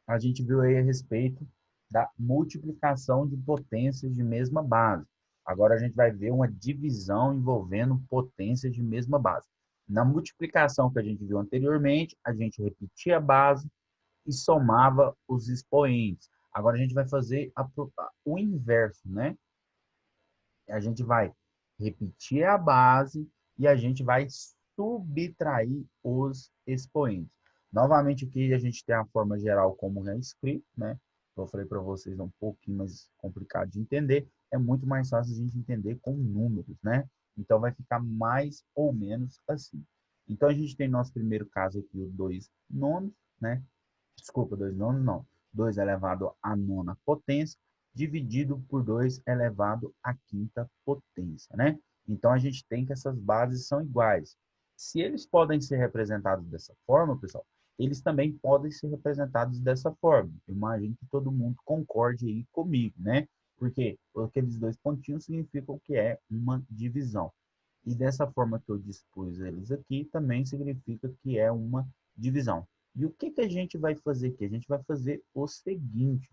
a gente viu aí a respeito da multiplicação de potências de mesma base. Agora a gente vai ver uma divisão envolvendo potências de mesma base. Na multiplicação que a gente viu anteriormente, a gente repetia a base e somava os expoentes. Agora a gente vai fazer o inverso, né? A gente vai repetir a base e a gente vai subtrair os expoentes. Novamente aqui a gente tem a forma geral como é escrito, né? Eu falei para vocês, é um pouquinho mais complicado de entender. É muito mais fácil a gente entender com números, né? Então vai ficar mais ou menos assim. Então a gente tem nosso primeiro caso aqui, o 2 nonos, né? Desculpa, 2 nonos não. 2 elevado à nona potência, dividido por 2 elevado à quinta potência, né? Então, a gente tem que essas bases são iguais. Se eles podem ser representados dessa forma, pessoal, eles também podem ser representados dessa forma. Eu imagino que todo mundo concorde aí comigo, né? Porque aqueles dois pontinhos significam que é uma divisão. E dessa forma que eu dispus eles aqui, também significa que é uma divisão. E o que que a gente vai fazer aqui? A gente vai fazer o seguinte: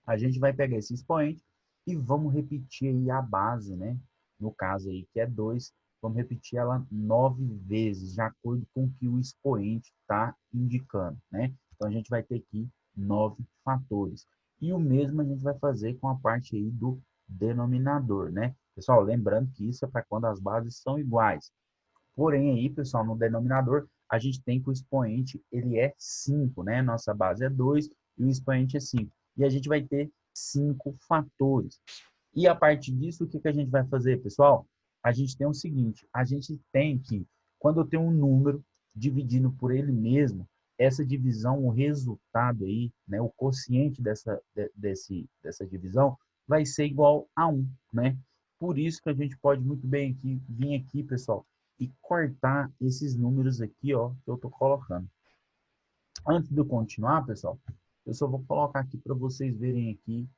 a gente vai pegar esse expoente e vamos repetir aí a base, né? No caso aí, que é 2, vamos repetir ela 9 vezes, de acordo com o que o expoente está indicando, né? Então, a gente vai ter aqui 9 fatores. E o mesmo a gente vai fazer com a parte aí do denominador, né? Pessoal, lembrando que isso é para quando as bases são iguais. Porém, aí, pessoal, no denominador, a gente tem que o expoente, ele é 5, né? Nossa base é 2 e o expoente é 5. E a gente vai ter 5 fatores. E a partir disso, o que a gente vai fazer, pessoal? A gente tem o seguinte, a gente tem que, quando eu tenho um número dividindo por ele mesmo, essa divisão, o resultado aí, né, o quociente dessa divisão vai ser igual a 1, né? Por isso que a gente pode muito bem aqui, vir aqui, pessoal, e cortar esses números aqui, ó, que eu estou colocando. Antes de eu continuar, pessoal, eu só vou colocar aqui para vocês verem aqui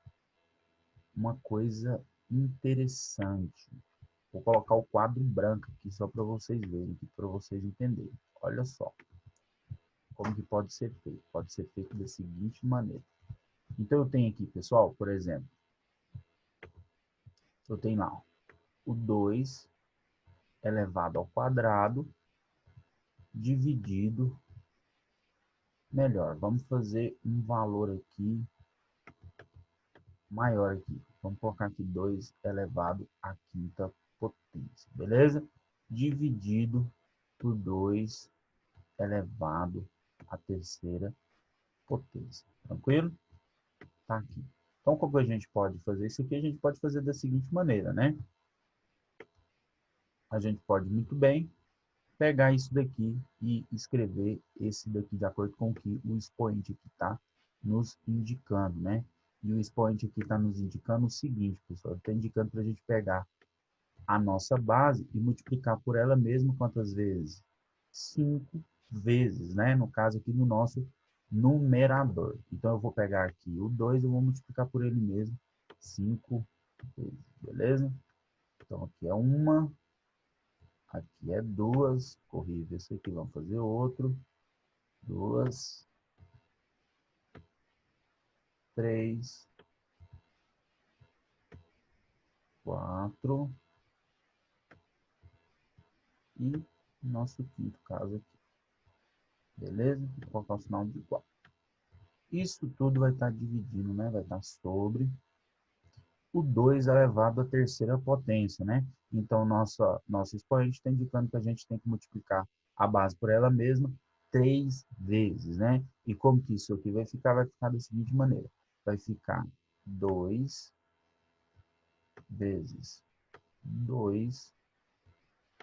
uma coisa interessante. Vou colocar o quadro branco aqui só para vocês verem, para vocês entenderem. Olha só como que pode ser feito. Pode ser feito da seguinte maneira. Então eu tenho aqui, pessoal, por exemplo, eu tenho lá o 2 elevado ao quadrado dividido, melhor, vamos fazer um valor aqui maior aqui. Vamos colocar aqui 2 elevado à quinta potência, beleza? Dividido por 2 elevado à terceira potência. Tranquilo? Tá aqui. Então, como a gente pode fazer isso aqui? A gente pode fazer da seguinte maneira, né? A gente pode muito bem pegar isso daqui e escrever esse daqui de acordo com o que o expoente aqui está nos indicando, né? E o expoente aqui está nos indicando o seguinte, pessoal, está indicando para a gente pegar a nossa base e multiplicar por ela mesmo quantas vezes? 5 vezes, né? No caso aqui do nosso numerador. Então, eu vou pegar aqui o 2 e vou multiplicar por ele mesmo 5 vezes, beleza? Então, aqui é uma, aqui é 2, corrige esse aqui, vamos fazer outro, 2, 3, 4 e nosso quinto caso aqui, beleza? Vou colocar o sinal de igual. Isso tudo vai estar dividindo, né? Vai estar sobre o 2 elevado à terceira potência, né? Então, nosso expoente está indicando que a gente tem que multiplicar a base por ela mesma 3 vezes, né? E como que isso aqui vai ficar? Vai ficar da seguinte maneira. Vai ficar 2 vezes 2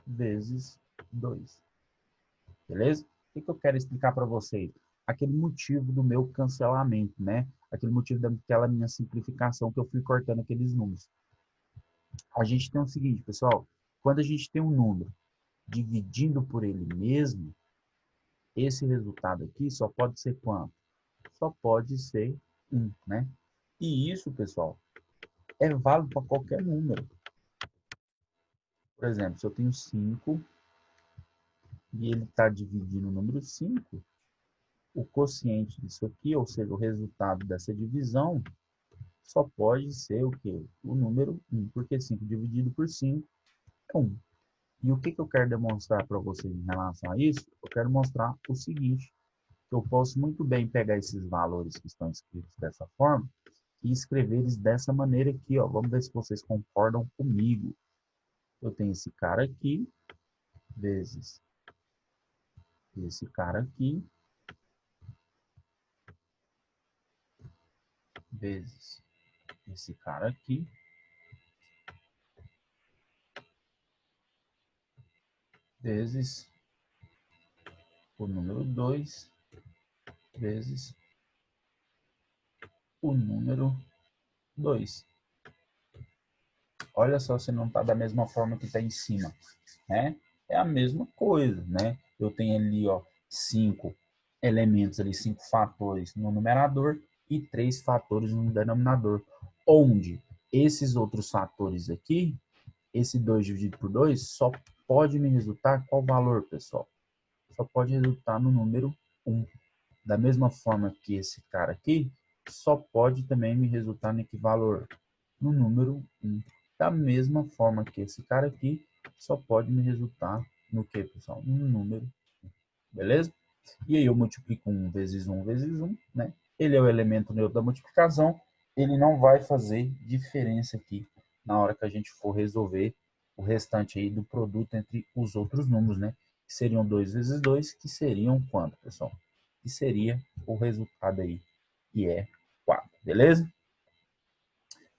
vezes 2. Beleza? O que eu quero explicar para vocês? Aquele motivo do meu cancelamento, né? Aquele motivo daquela minha simplificação que eu fui cortando aqueles números. A gente tem o seguinte, pessoal, quando a gente tem um número dividindo por ele mesmo, esse resultado aqui só pode ser quanto? Só pode ser 1, né? E isso, pessoal, é válido para qualquer número. Por exemplo, se eu tenho 5 e ele está dividindo o número 5, o quociente disso aqui, ou seja, o resultado dessa divisão, só pode ser o quê? O número 1, porque 5 dividido por 5 é 1. E o que eu quero demonstrar para vocês em relação a isso? Eu quero mostrar o seguinte, que eu posso muito bem pegar esses valores que estão escritos dessa forma e escrever eles dessa maneira aqui, ó. Vamos ver se vocês concordam comigo. Eu tenho esse cara aqui, vezes esse cara aqui, vezes esse cara aqui, vezes o número 2, vezes o número 2. Olha só se não está da mesma forma que está em cima, né? É a mesma coisa, né? Eu tenho ali, ó, 5 elementos ali, 5 fatores no numerador e 3 fatores no denominador, onde esses outros fatores aqui, esse 2 dividido por 2, só pode me resultar qual valor, pessoal? Só pode resultar no número 1. Da mesma forma que esse cara aqui, só pode também me resultar no que valor? No número 1. Da mesma forma que esse cara aqui, só pode me resultar no que, pessoal? No número 1. Beleza? E aí eu multiplico 1 vezes 1 vezes 1, né? Ele é o elemento neutro da multiplicação, ele não vai fazer diferença aqui na hora que a gente for resolver o restante aí do produto entre os outros números, né? Que seriam 2 vezes 2, que seriam quanto, pessoal? Que seria o resultado aí, que é 4, beleza?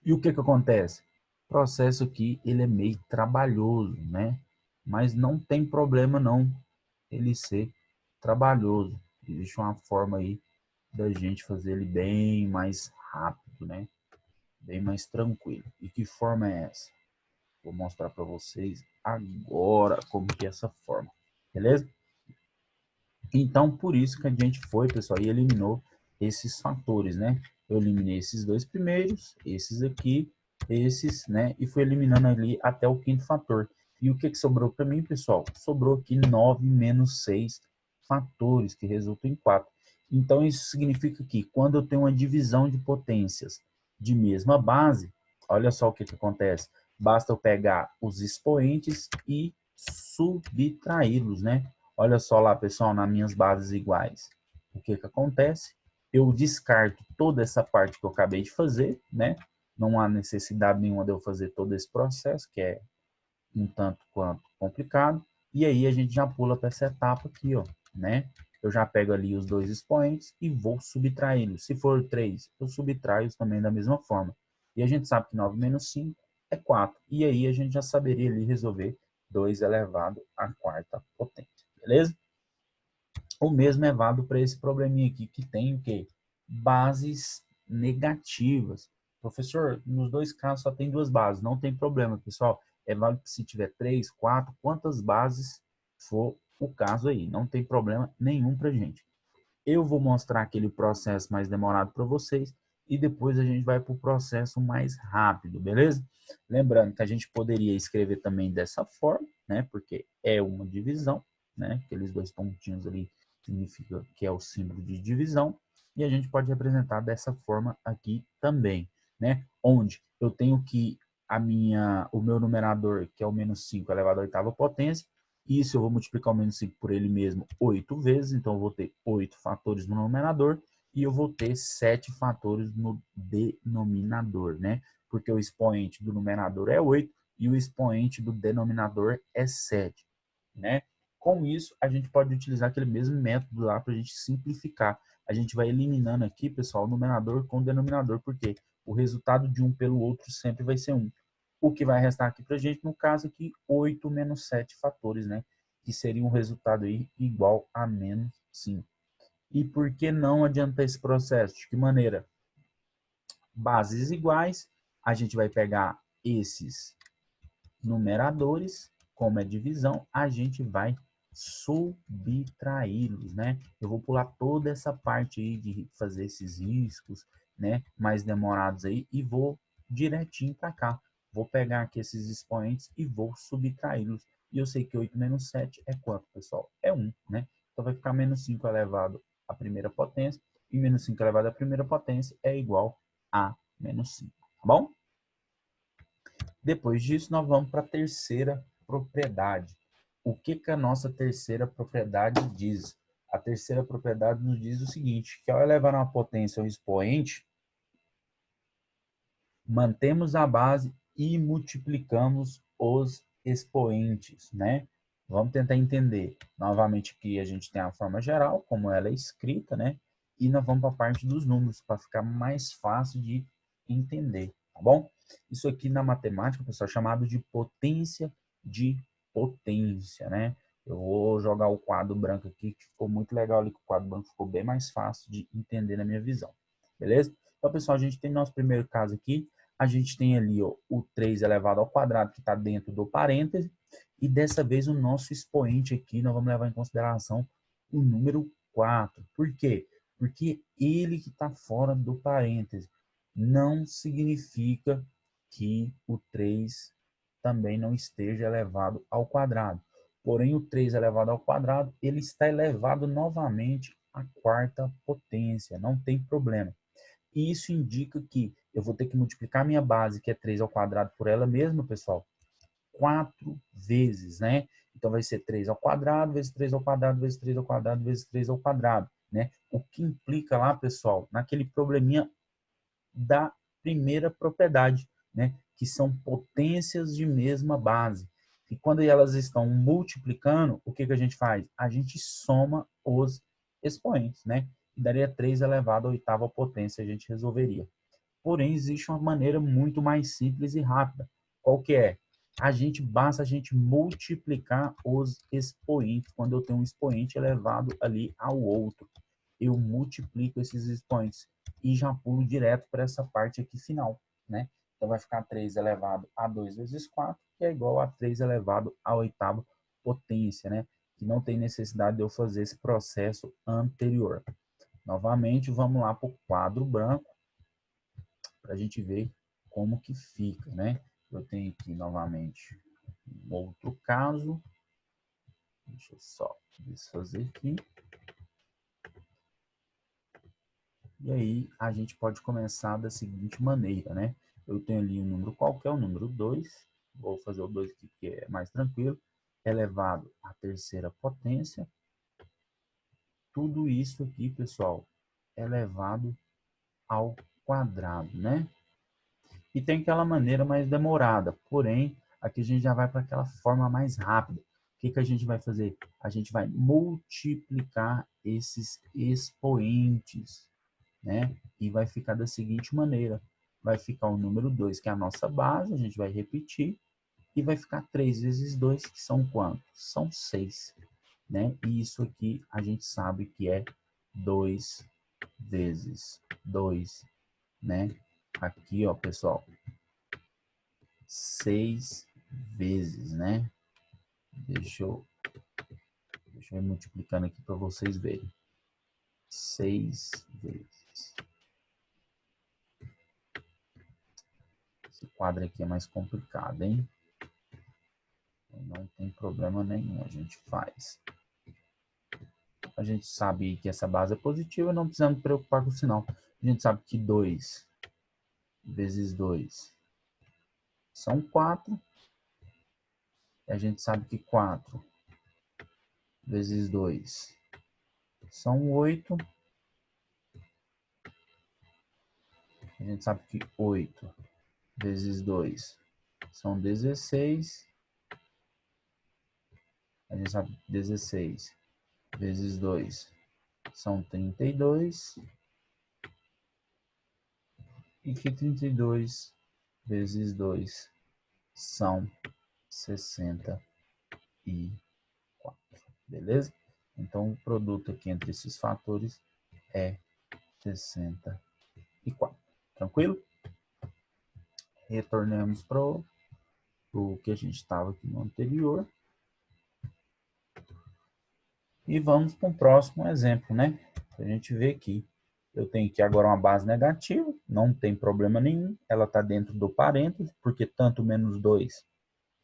E o que acontece? processo aqui, ele é meio trabalhoso, né? Mas não tem problema não ele ser trabalhoso. Existe uma forma aí da gente fazer ele bem mais rápido, né? Bem mais tranquilo. E que forma é essa? Vou mostrar para vocês agora como que é essa forma, beleza? Então, por isso que a gente foi, pessoal, e eliminou esses fatores, né? Eu eliminei esses dois primeiros, esses aqui, esses, né? E fui eliminando ali até o quinto fator. E o que que sobrou para mim, pessoal? Sobrou aqui 9 menos 6 fatores, que resultam em 4. Então, isso significa que quando eu tenho uma divisão de potências de mesma base, olha só o que que acontece. Basta eu pegar os expoentes e subtraí-los, né? Olha só lá, pessoal, nas minhas bases iguais. O que que acontece? Eu descarto toda essa parte que eu acabei de fazer, né? Não há necessidade nenhuma de eu fazer todo esse processo, que é um tanto quanto complicado. E aí a gente já pula para essa etapa aqui, ó, né? Eu já pego ali os dois expoentes e vou subtraí-los. Se for 3, eu subtraio também da mesma forma. E a gente sabe que 9 menos 5 é 4. E aí a gente já saberia ali resolver 2 elevado à quarta potência. Beleza? O mesmo é válido para esse probleminha aqui, que tem o quê? Bases negativas. Professor, nos dois casos só tem duas bases, não tem problema, pessoal. É válido que se tiver 3, 4, quantas bases for o caso aí. Não tem problema nenhum para gente. Eu vou mostrar aquele processo mais demorado para vocês e depois a gente vai para o processo mais rápido, beleza? Lembrando que a gente poderia escrever também dessa forma, né? Porque é uma divisão, né? Aqueles dois pontinhos ali significa que é o símbolo de divisão. E a gente pode representar dessa forma aqui também, né? Onde eu tenho que o meu numerador, que é o menos 5 elevado à oitava potência, isso eu vou multiplicar o menos 5 por ele mesmo 8 vezes, então eu vou ter 8 fatores no numerador e eu vou ter 7 fatores no denominador, né? Porque o expoente do numerador é 8 e o expoente do denominador é 7, né? Com isso, a gente pode utilizar aquele mesmo método lá para a gente simplificar. A gente vai eliminando aqui, pessoal, o numerador com o denominador, porque o resultado de um pelo outro sempre vai ser 1. O que vai restar aqui para a gente, no caso aqui, 8 menos 7 fatores, né? Que seria um resultado aí igual a menos 5. E por que não adiantar esse processo? De que maneira? Bases iguais, a gente vai pegar esses numeradores, como é divisão, a gente vai subtraí-los, né? Eu vou pular toda essa parte aí de fazer esses riscos, né, mais demorados aí e vou direitinho para cá. Vou pegar aqui esses expoentes e vou subtraí-los. E eu sei que 8 menos 7 é quanto, pessoal? É 1, né? Então vai ficar menos 5 elevado à primeira potência e menos 5 elevado à primeira potência é igual a menos 5, tá bom? Depois disso, nós vamos para a terceira propriedade. O que que a nossa terceira propriedade diz? A terceira propriedade nos diz o seguinte, que ao elevar uma potência ao expoente, mantemos a base e multiplicamos os expoentes, né? Vamos tentar entender. Novamente aqui a gente tem a forma geral, como ela é escrita, né? E nós vamos para a parte dos números, para ficar mais fácil de entender, tá bom? Isso aqui na matemática, pessoal, é chamado de potência de potência, né? Eu vou jogar o quadro branco aqui, que ficou muito legal ali, que o quadro branco ficou bem mais fácil de entender na minha visão, beleza? Então, pessoal, a gente tem nosso primeiro caso aqui, a gente tem ali ó, o 3 elevado ao quadrado, que está dentro do parêntese, e dessa vez o nosso expoente aqui, nós vamos levar em consideração o número 4. Por quê? Porque ele que está fora do parêntese. Não significa que o 3 também não esteja elevado ao quadrado. Porém, o 3 elevado ao quadrado, ele está elevado novamente à quarta potência. Não tem problema. E isso indica que eu vou ter que multiplicar minha base, que é 3 ao quadrado, por ela mesma, pessoal, 4 vezes, né? Então, vai ser 3 ao quadrado, vezes 3 ao quadrado, vezes 3 ao quadrado, vezes 3 ao quadrado, né? O que implica lá, pessoal, naquele probleminha da primeira propriedade, né? Que são potências de mesma base. E quando elas estão multiplicando, o que que a gente faz? A gente soma os expoentes, né? E daria 3 elevado à oitava potência, a gente resolveria. Porém, existe uma maneira muito mais simples e rápida. qual que é? Basta a gente multiplicar os expoentes. Quando eu tenho um expoente elevado ali ao outro, eu multiplico esses expoentes e já pulo direto para essa parte aqui final, né? Então vai ficar 3 elevado a 2 vezes 4, que é igual a 3 elevado à oitava potência, né? Que não tem necessidade de eu fazer esse processo anterior. Novamente, vamos lá para o quadro branco, para a gente ver como que fica, né? Eu tenho aqui novamente um outro caso. Deixa eu só desfazer aqui. E aí a gente pode começar da seguinte maneira, né? Eu tenho ali um número qualquer, o número 2. Vou fazer o 2 aqui que é mais tranquilo. Elevado à terceira potência. Tudo isso aqui, pessoal, elevado ao quadrado, né? E tem aquela maneira mais demorada, porém, aqui a gente já vai para aquela forma mais rápida. O que a gente vai fazer? A gente vai multiplicar esses expoentes, né? E vai ficar da seguinte maneira. Vai ficar o número 2, que é a nossa base, a gente vai repetir, e vai ficar 3 vezes 2, que são quantos? São 6, né? E isso aqui a gente sabe que é 2 vezes 2, né? Aqui, ó, pessoal, 6 vezes, né? Deixa eu ir multiplicando aqui para vocês verem. 6 vezes. Esse quadro aqui é mais complicado, hein? Não tem problema nenhum, a gente faz. A gente sabe que essa base é positiva, não precisamos preocupar com o sinal. A gente sabe que 2 vezes 2 são 4. E a gente sabe que 4 vezes 2 são 8. A gente sabe que 8 vezes 2 são 16. A gente sabe que 16 vezes 2 são 32. E que 32 vezes 2 são 64. Beleza? Então, o produto aqui entre esses fatores é 64. Tranquilo? Retornamos para o que a gente estava aqui no anterior. E vamos para um próximo exemplo, né? A gente vê aqui. Eu tenho aqui agora uma base negativa, não tem problema nenhum. Ela está dentro do parênteses, porque tanto menos 2,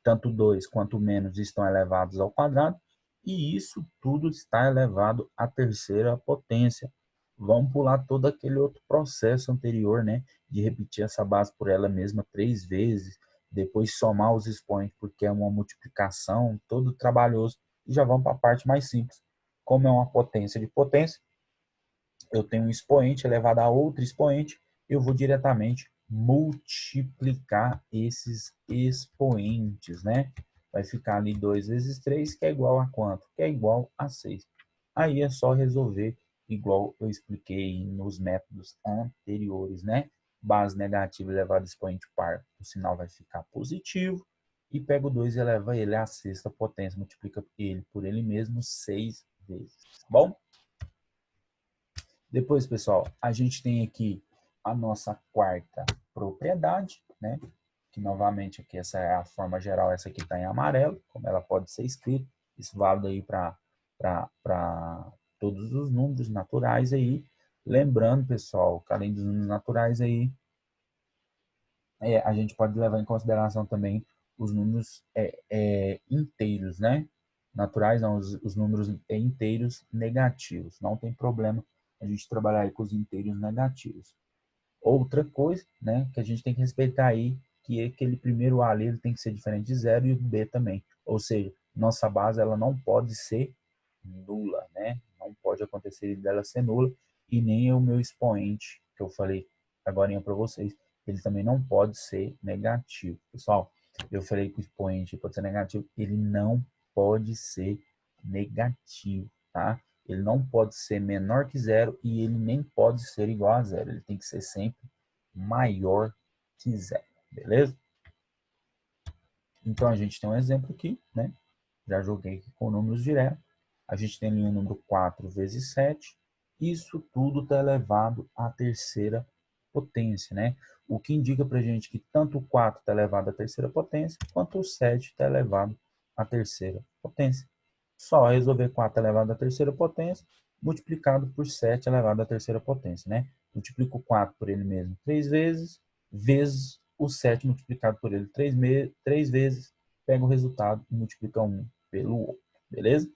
tanto 2 quanto menos estão elevados ao quadrado. E isso tudo está elevado à terceira potência. Vamos pular todo aquele outro processo anterior, né? De repetir essa base por ela mesma 3 vezes, depois somar os expoentes, porque é uma multiplicação, todo trabalhoso. E já vamos para a parte mais simples. Como é uma potência de potência, eu tenho um expoente elevado a outro expoente, eu vou diretamente multiplicar esses expoentes, né? Vai ficar ali 2 vezes 3, que é igual a quanto? Que é igual a 6. Aí é só resolver igual eu expliquei nos métodos anteriores, né? Base negativa elevado a expoente par, o sinal vai ficar positivo. E pega o 2 e eleva ele à sexta potência, multiplica ele por ele mesmo 6 vezes. Bom? Depois, pessoal, a gente tem aqui a nossa quarta propriedade, né? Que novamente aqui essa é a forma geral, essa aqui está em amarelo, como ela pode ser escrita. Isso vale aí para todos os números naturais aí. Lembrando, pessoal, que além dos números naturais aí, a gente pode levar em consideração também os números inteiros, né? Naturais, não, os números inteiros negativos. Não tem problema a gente trabalhar aí com os inteiros negativos. Outra coisa, né, que a gente tem que respeitar aí, que é aquele primeiro A ali, ele tem que ser diferente de zero e o B também. Ou seja, nossa base ela não pode ser nula, né? Não pode acontecer dela ser nula e nem o meu expoente, que eu falei agora para vocês, ele também não pode ser negativo. Pessoal, eu falei que o expoente pode ser negativo, ele não pode ser negativo, tá? Ele não pode ser menor que zero e ele nem pode ser igual a zero. Ele tem que ser sempre maior que zero, beleza? Então, a gente tem um exemplo aqui, né? Já joguei aqui com números diretos. A gente tem ali o número 4 vezes 7. Isso tudo está elevado à terceira potência, né? O que indica para a gente que tanto o 4 está elevado à terceira potência, quanto o 7 está elevado à terceira potência. Só resolver 4 elevado à terceira potência, multiplicado por 7 elevado à terceira potência, né? Multiplico o 4 por ele mesmo 3 vezes, vezes o 7 multiplicado por ele 3 vezes, pega o resultado e multiplica 1 pelo outro, beleza?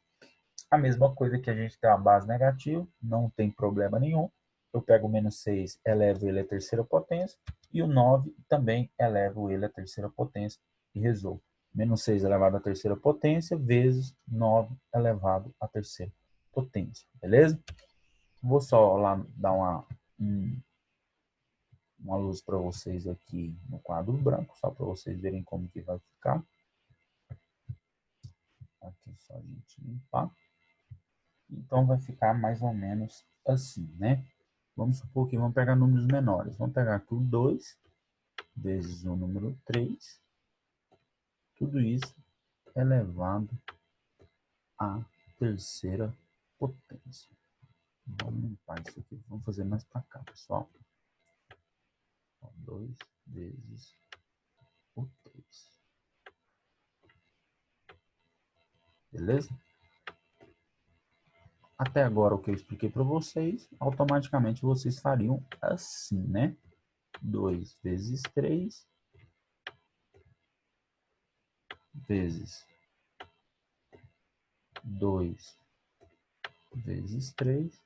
A mesma coisa que a gente tem a base negativa, não tem problema nenhum. Eu pego o menos 6, elevo ele à terceira potência, e o 9 também elevo ele à terceira potência e resolvo. Menos 6 elevado à terceira potência, vezes 9 elevado à terceira potência, beleza? Vou só lá dar uma luz para vocês aqui no quadro branco, só para vocês verem como que vai ficar. Aqui só a gente limpar. Então vai ficar mais ou menos assim, né? Vamos supor que vamos pegar números menores. Vamos pegar aqui o 2 vezes o número 3. Tudo isso elevado à terceira potência. Vamos limpar isso aqui. Vamos fazer mais para cá, pessoal. 2 vezes o 3. Beleza? Até agora o que eu expliquei para vocês, automaticamente vocês fariam assim, né? 2 vezes 3 vezes 2 vezes 3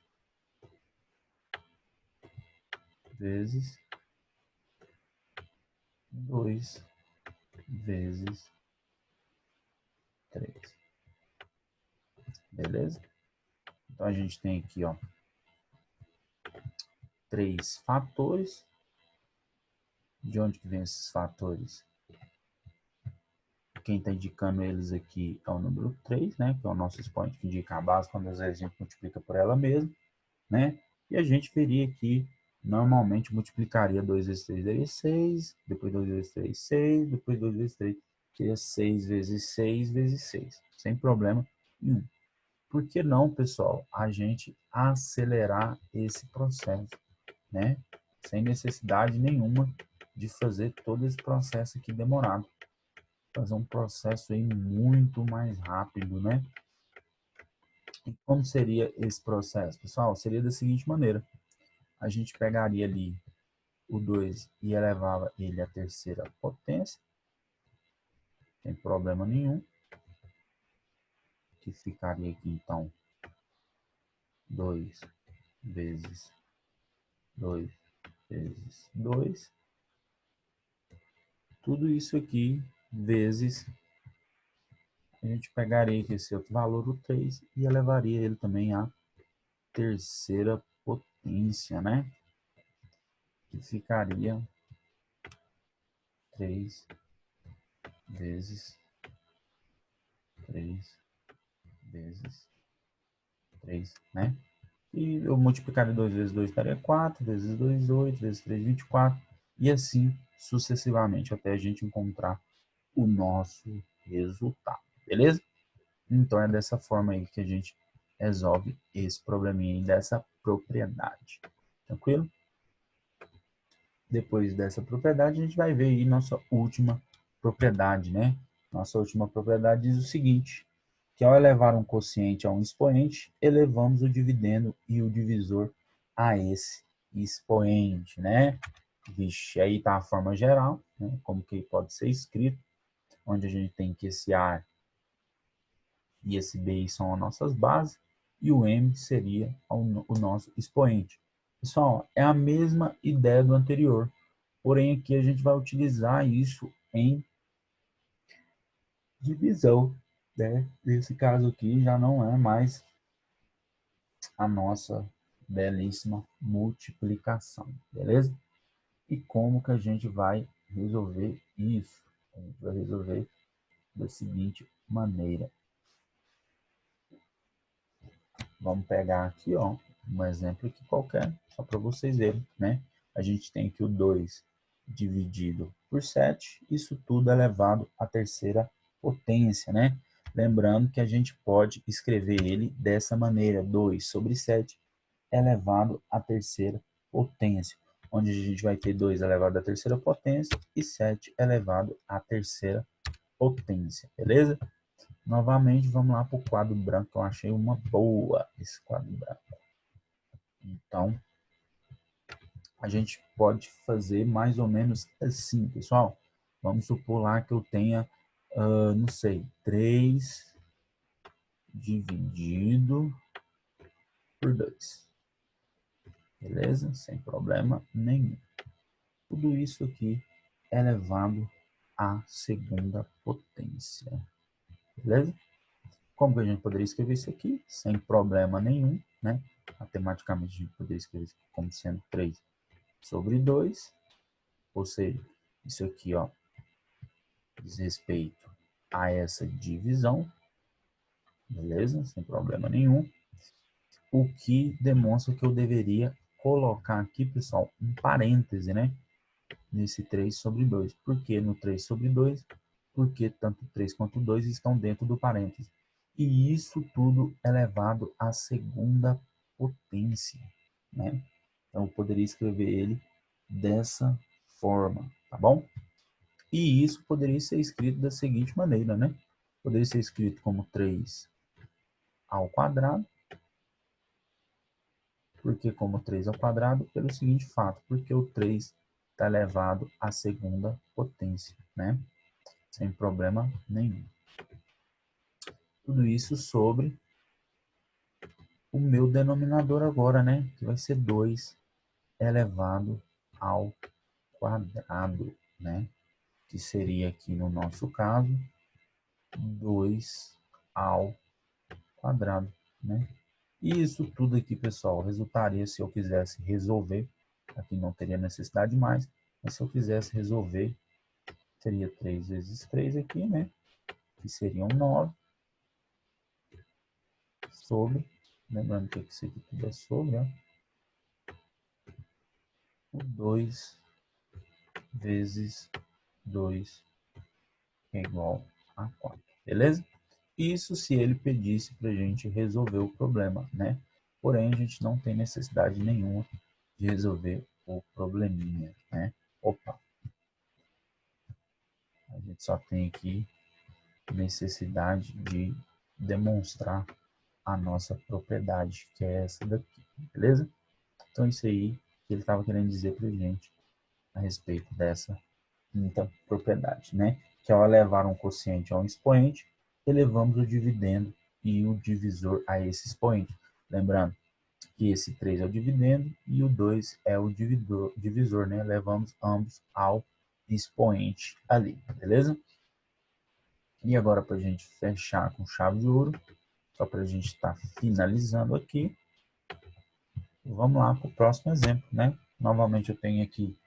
vezes 2 vezes 3. Beleza? Então, a gente tem aqui, ó, 3 fatores. De onde que vem esses fatores? Quem está indicando eles aqui é o número 3, né? Que é o nosso expoente que indica a base, quando às vezes a gente multiplica por ela mesma, né? E a gente veria aqui, normalmente multiplicaria 2 vezes 3 daria 6, depois 2 vezes 3, 6, depois 2 vezes 3, seria 6 vezes 6 vezes 6, sem problema nenhum. Por que não, pessoal, a gente acelerar esse processo, né? Sem necessidade nenhuma de fazer todo esse processo aqui demorado. Fazer um processo aí muito mais rápido, né? E como seria esse processo, pessoal? Seria da seguinte maneira. A gente pegaria ali o 2 e elevava ele à terceira potência, sem problema nenhum, que ficaria aqui, então, 2 vezes 2 vezes 2. Tudo isso aqui vezes, a gente pegaria esse outro valor, o 3, e elevaria ele também à terceira potência, né? Que ficaria 3 vezes 3 vezes 3, né? E eu multiplicaria 2 vezes 2 daria 4, vezes 2, 8, vezes 3, 24, e assim sucessivamente, até a gente encontrar o nosso resultado, beleza? Então é dessa forma aí que a gente resolve esse probleminha aí dessa propriedade. Tranquilo? Depois dessa propriedade, a gente vai ver aí nossa última propriedade, né? Nossa última propriedade diz o seguinte, que ao elevar um quociente a um expoente, elevamos o dividendo e o divisor a esse expoente, né? Vixe, aí tá a forma geral, né? Como que pode ser escrito, onde a gente tem que esse A e esse B são as nossas bases, e o M seria o nosso expoente. Pessoal, é a mesma ideia do anterior, porém aqui a gente vai utilizar isso em divisão, né? Nesse caso aqui já não é mais a nossa belíssima multiplicação, beleza? E como que a gente vai resolver isso? A gente vai resolver da seguinte maneira. Vamos pegar aqui, ó, um exemplo aqui qualquer, só para vocês verem, né? A gente tem aqui o 2 dividido por 7, isso tudo elevado à terceira potência, né? Lembrando que a gente pode escrever ele dessa maneira, 2 sobre 7 elevado à terceira potência, onde a gente vai ter 2 elevado à terceira potência e 7 elevado à terceira potência, beleza? Novamente, vamos lá para o quadro branco, eu achei uma boa esse quadro branco. Então, a gente pode fazer mais ou menos assim, pessoal. Vamos supor lá que eu tenha, não sei, 3 dividido por 2. Beleza? Sem problema nenhum. Tudo isso aqui é elevado à segunda potência. Beleza? Como que a gente poderia escrever isso aqui? Sem problema nenhum, né? Matematicamente, a gente poderia escrever isso como sendo 3 sobre 2. Ou seja, isso aqui, ó, diz respeito a essa divisão. Beleza? Sem problema nenhum. O que demonstra que eu deveria colocar aqui, pessoal, um parêntese, né? Nesse 3 sobre 2. Por que no 3 sobre 2? Porque tanto 3 quanto 2 estão dentro do parêntese. E isso tudo elevado à segunda potência, né? Então, eu poderia escrever ele dessa forma, tá bom? E isso poderia ser escrito da seguinte maneira, né? Poderia ser escrito como 3 ao quadrado. Por que como 3 ao quadrado? Pelo seguinte fato, porque o 3 está elevado à segunda potência, né? Sem problema nenhum. Tudo isso sobre o meu denominador agora, né? Que vai ser 2 elevado ao quadrado, né? Que seria aqui no nosso caso 2 ao quadrado, né? E isso tudo aqui, pessoal, resultaria se eu quisesse resolver, aqui não teria necessidade mais, mas se eu quisesse resolver, teria 3 vezes 3 aqui, né? Que seriam 9 sobre, lembrando que isso aqui tudo é sobre, ó, o 2 vezes 2 é igual a 4, beleza? Isso se ele pedisse para a gente resolver o problema, né? Porém, a gente não tem necessidade nenhuma de resolver o probleminha, né? Opa! A gente só tem aqui necessidade de demonstrar a nossa propriedade, que é essa daqui, beleza? Então, isso aí que ele estava querendo dizer para a gente a respeito dessa quinta propriedade, né? Que ao elevar um quociente a um expoente, elevamos o dividendo e o divisor a esse expoente. Lembrando que esse 3 é o dividendo e o 2 é o divisor, né? Levamos ambos ao expoente ali, beleza? E agora, para a gente fechar com chave de ouro, só para a gente estar finalizando aqui, vamos lá para o próximo exemplo, né? Novamente eu tenho aqui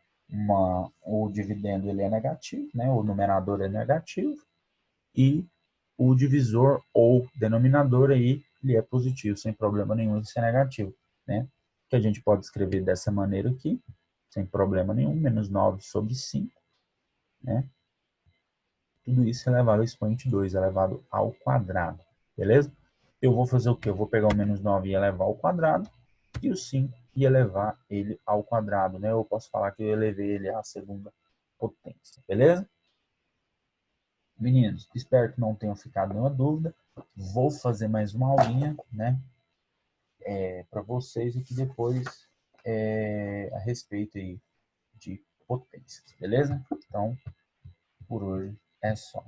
o dividendo ele é negativo, né? O numerador é negativo e o divisor ou denominador aí ele é positivo, sem problema nenhum de ser negativo, né? Que a gente pode escrever dessa maneira aqui, sem problema nenhum, menos 9 sobre 5, né? Tudo isso elevado ao expoente 2, elevado ao quadrado, beleza? Eu vou fazer o quê? Eu vou pegar o menos 9 e elevar ao quadrado, e o 5 e elevar ele ao quadrado, né? Eu posso falar que eu elevei ele à segunda potência, beleza? Meninos, espero que não tenham ficado nenhuma dúvida. Vou fazer mais uma aulinha, né? Para vocês aqui depois a respeito aí de potências, beleza? Então, por hoje é só.